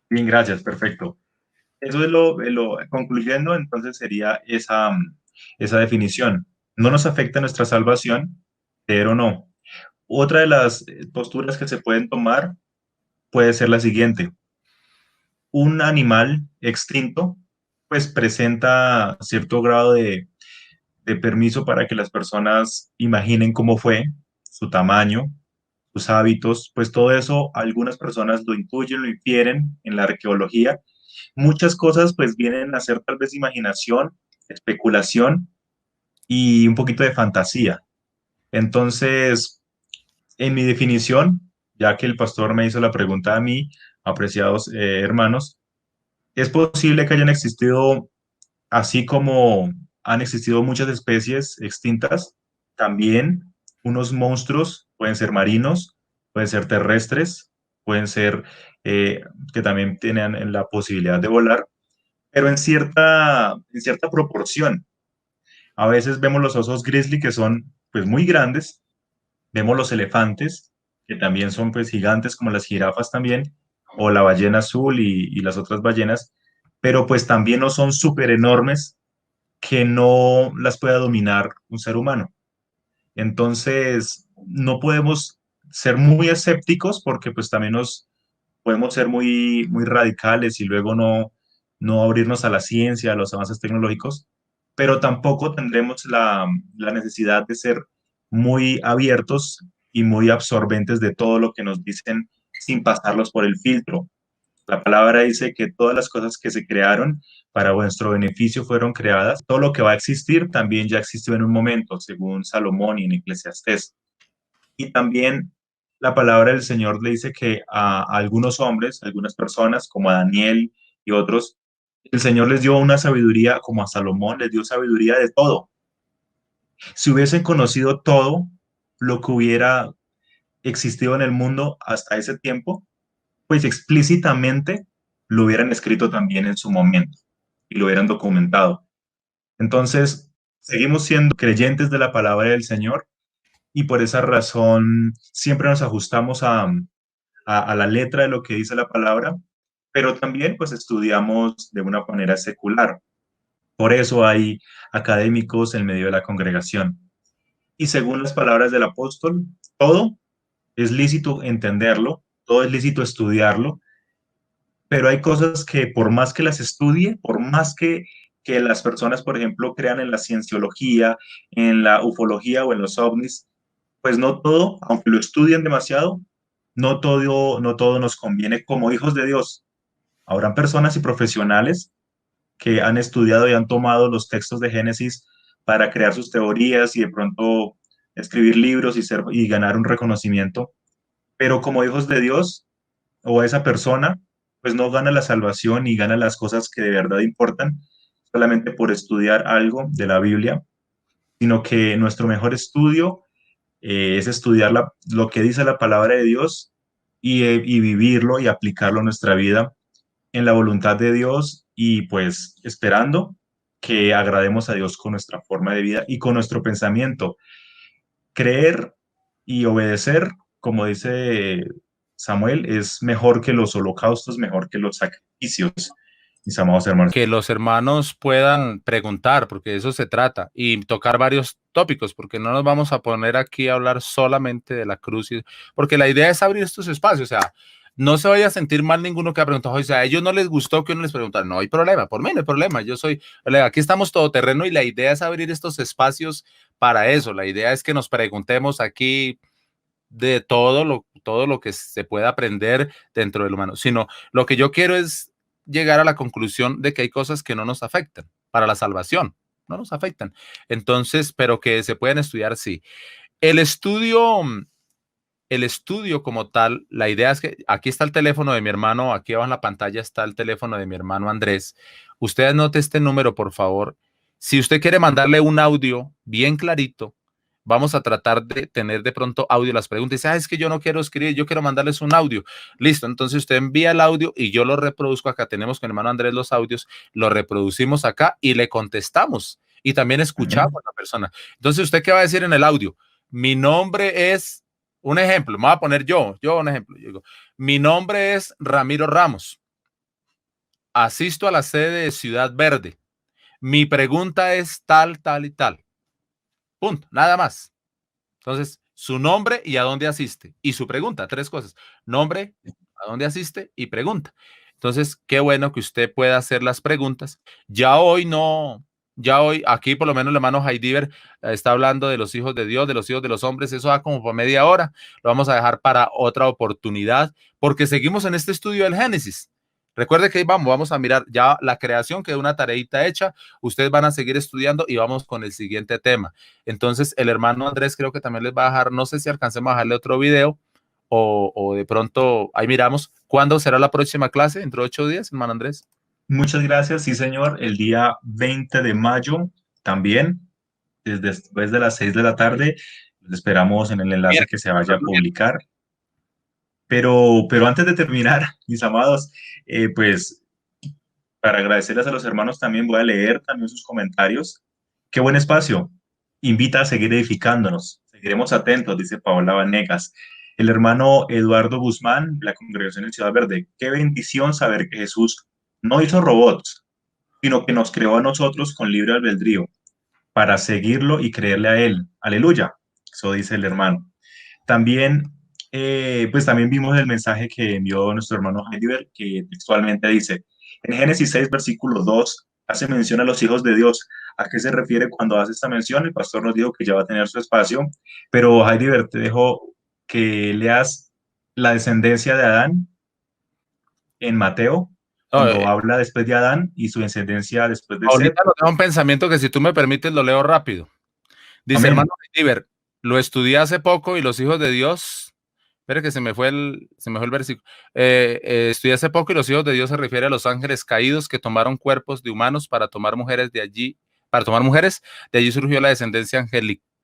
bien, gracias, perfecto. Eso es concluyendo, entonces sería esa definición. No nos afecta nuestra salvación, pero no. Otra de las posturas que se pueden tomar puede ser la siguiente. Un animal extinto, pues presenta cierto grado de permiso para que las personas imaginen cómo fue, su tamaño, sus hábitos, pues todo eso algunas personas lo intuyen, lo infieren en la arqueología. Muchas cosas pues vienen a ser tal vez imaginación, especulación y un poquito de fantasía. Entonces, en mi definición, ya que el pastor me hizo la pregunta a mí, apreciados hermanos, es posible que hayan existido, así como han existido muchas especies extintas, también unos monstruos, pueden ser marinos, pueden ser terrestres, pueden ser que también tienen la posibilidad de volar, pero en cierta proporción. A veces vemos los osos grizzly que son pues muy grandes, vemos los elefantes que también son pues gigantes como las jirafas también, o la ballena azul y las otras ballenas, pero pues también no son súper enormes que no las pueda dominar un ser humano. Entonces, no podemos ser muy escépticos porque pues también nos podemos ser muy, muy radicales y luego no abrirnos a la ciencia, a los avances tecnológicos, pero tampoco tendremos la necesidad de ser muy abiertos y muy absorbentes de todo lo que nos dicen sin pasarlos por el filtro. La palabra dice que todas las cosas que se crearon para vuestro beneficio fueron creadas. Todo lo que va a existir también ya existió en un momento, según Salomón y en Eclesiastés. Y también la palabra del Señor le dice que a algunos hombres, a algunas personas, como a Daniel y otros, el Señor les dio una sabiduría, como a Salomón, les dio sabiduría de todo. Si hubiesen conocido todo lo que hubiera existido en el mundo hasta ese tiempo, pues explícitamente lo hubieran escrito también en su momento. y lo hubieran documentado. Entonces, seguimos siendo creyentes de la palabra del Señor y por esa razón siempre nos ajustamos a la letra de lo que dice la palabra, pero también pues estudiamos de una manera secular. Por eso hay académicos en medio de la congregación. Y según las palabras del apóstol, todo es lícito entenderlo, todo es lícito estudiarlo, pero hay cosas que por más que las estudie, por más que las personas, por ejemplo, crean en la cienciología, en la ufología o en los ovnis, pues no todo, aunque lo estudien demasiado, no todo nos conviene como hijos de Dios. Habrán personas y profesionales que han estudiado y han tomado los textos de Génesis para crear sus teorías y de pronto escribir libros y ganar un reconocimiento, pero como hijos de Dios o esa persona, pues no gana la salvación y gana las cosas que de verdad importan solamente por estudiar algo de la Biblia, sino que nuestro mejor estudio es estudiar lo que dice la palabra de Dios y vivirlo y aplicarlo a nuestra vida en la voluntad de Dios y pues esperando que agrademos a Dios con nuestra forma de vida y con nuestro pensamiento. Creer y obedecer, como dice Samuel, es mejor que los holocaustos, mejor que los sacrificios, mis amados hermanos. Que los hermanos puedan preguntar, porque de eso se trata, y tocar varios tópicos, porque no nos vamos a poner aquí a hablar solamente de la cruz, porque la idea es abrir estos espacios, o sea, no se vaya a sentir mal ninguno que ha preguntado, o sea, a ellos no les gustó que uno les preguntara, no hay problema, por mí no hay problema, aquí estamos todoterreno y la idea es abrir estos espacios para eso, la idea es que nos preguntemos aquí de todo lo que se pueda aprender dentro del humano, sino lo que yo quiero es llegar a la conclusión de que hay cosas que no nos afectan para la salvación, no nos afectan. Entonces, pero que se pueden estudiar, sí. El estudio, el estudio como tal, la idea es que aquí está el teléfono de mi hermano, aquí abajo en la pantalla está el teléfono de mi hermano Andrés. Usted anote este número, por favor. Si usted quiere mandarle un audio bien clarito, vamos a tratar de tener de pronto audio las preguntas. Dice, es que yo no quiero escribir, yo quiero mandarles un audio. Listo, entonces usted envía el audio y yo lo reproduzco acá. Tenemos con el hermano Andrés los audios, lo reproducimos acá y le contestamos. Y también escuchamos a la persona. Entonces, ¿usted qué va a decir en el audio? Mi nombre es, un ejemplo, me voy a poner yo un ejemplo. Yo digo, mi nombre es Ramiro Ramos. Asisto a la sede de Ciudad Verde. Mi pregunta es tal, tal y tal. Punto, nada más. Entonces, su nombre y a dónde asiste. Y su pregunta, tres cosas. Nombre, a dónde asiste y pregunta. Entonces, qué bueno que usted pueda hacer las preguntas. Ya hoy no, ya hoy, aquí por lo menos el hermano Heidiver está hablando de los hijos de Dios, de los hijos de los hombres. Eso da como por media hora. Lo vamos a dejar para otra oportunidad porque seguimos en este estudio del Génesis. Recuerde que vamos a mirar ya la creación, que es una tareita hecha. Ustedes van a seguir estudiando y vamos con el siguiente tema. Entonces, el hermano Andrés creo que también les va a dejar, no sé si alcancemos a dejarle otro video o de pronto ahí miramos. ¿Cuándo será la próxima clase? ¿Dentro de 8 días, hermano Andrés? Muchas gracias, sí señor, el día 20 de mayo también, después de las 6 de la tarde, los esperamos en el enlace que se vaya a publicar. Pero antes de terminar, mis amados, pues para agradecerles a los hermanos también voy a leer también sus comentarios. Qué buen espacio. Invita a seguir edificándonos. Seguiremos atentos, dice Paola Vanegas. El hermano Eduardo Guzmán, la congregación en Ciudad Verde. Qué bendición saber que Jesús no hizo robots, sino que nos creó a nosotros con libre albedrío para seguirlo y creerle a Él. Aleluya. Eso dice el hermano. También, pues también vimos el mensaje que envió nuestro hermano Heidiver, que textualmente dice, en Génesis 6, versículo 2, hace mención a los hijos de Dios. ¿A qué se refiere cuando hace esta mención? El pastor nos dijo que ya va a tener su espacio, pero Heidiver, te dejo que leas la descendencia de Adán en Mateo, cuando habla después de Adán y su descendencia después de Seth. Ahorita nos da un pensamiento que si tú me permites lo leo rápido. Dice, amén. Hermano Heidiver, lo estudié hace poco y los hijos de Dios, espera que se me fue el versículo. Estudié hace poco y los hijos de Dios se refiere a los ángeles caídos que tomaron cuerpos de humanos para tomar mujeres de allí, de allí surgió la descendencia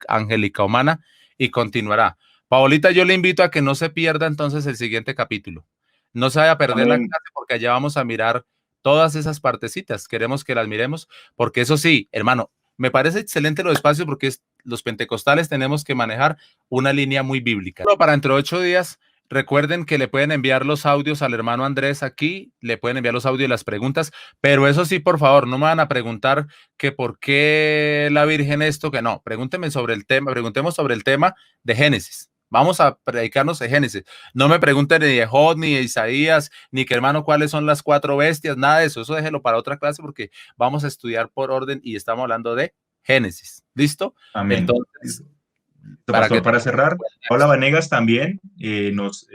angélica humana y continuará. Paolita, yo le invito a que no se pierda entonces el siguiente capítulo. No se vaya a perder la clase porque allá vamos a mirar todas esas partecitas, queremos que las miremos, porque eso sí, hermano, me parece excelente los espacios porque los pentecostales tenemos que manejar una línea muy bíblica. Pero para dentro de 8 días, recuerden que le pueden enviar los audios al hermano Andrés aquí, le pueden enviar los audios y las preguntas, pero eso sí, por favor, no me van a preguntar que por qué la Virgen esto, que no, pregúntenme sobre el tema, preguntemos sobre el tema de Génesis. Vamos a predicarnos de Génesis. No me pregunten ni de Job, ni de Isaías, ni que hermano, cuáles son las 4 bestias, nada de eso. Eso déjelo para otra clase porque vamos a estudiar por orden y estamos hablando de Génesis. ¿Listo? Amén. Entonces, para cerrar, Paula Vanegas también nos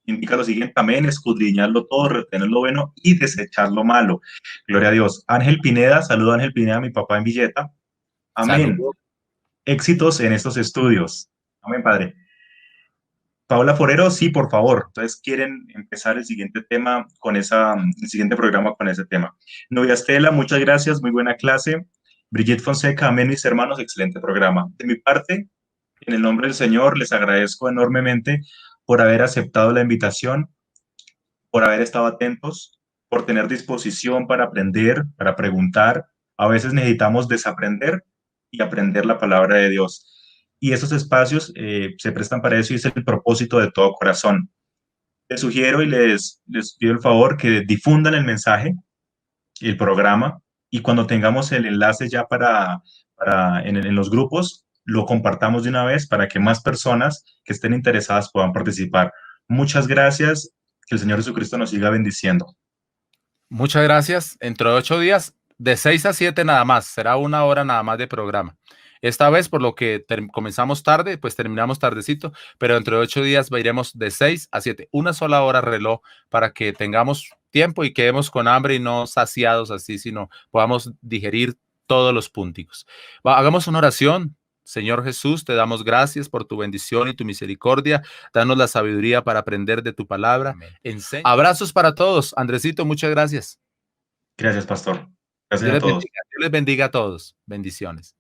indica lo siguiente: también escudriñarlo todo, retener lo bueno y desechar lo malo. Gloria a Dios. Ángel Pineda, saludo a Ángel Pineda, mi papá en Villeta. Amén. Saludo. Éxitos en estos estudios. Amén, Padre. Paula Forero, sí, por favor. Entonces, quieren empezar el siguiente tema con el siguiente programa con ese tema. Novia Estela, muchas gracias, muy buena clase. Brigitte Fonseca, amén, mis hermanos, excelente programa. De mi parte, en el nombre del Señor, les agradezco enormemente por haber aceptado la invitación, por haber estado atentos, por tener disposición para aprender, para preguntar. A veces necesitamos desaprender y aprender la palabra de Dios. Y esos espacios se prestan para eso y es el propósito de todo corazón. Les sugiero y les pido el favor que difundan el mensaje, el programa, y cuando tengamos el enlace ya en los grupos, lo compartamos de una vez para que más personas que estén interesadas puedan participar. Muchas gracias. Que el Señor Jesucristo nos siga bendiciendo. Muchas gracias. Dentro de 8 días, de 6 a 7 nada más. Será 1 hora nada más de programa. Esta vez, por lo que comenzamos tarde, pues terminamos tardecito, pero dentro de 8 días iremos de 6 a 7. Una sola hora reloj para que tengamos tiempo y quedemos con hambre y no saciados así, sino podamos digerir todos los punticos. Hagamos una oración. Señor Jesús, te damos gracias por tu bendición y tu misericordia. Danos la sabiduría para aprender de tu palabra. Abrazos para todos. Andresito, muchas gracias. Gracias, pastor. Gracias a todos. Dios les bendiga a todos. Bendiciones.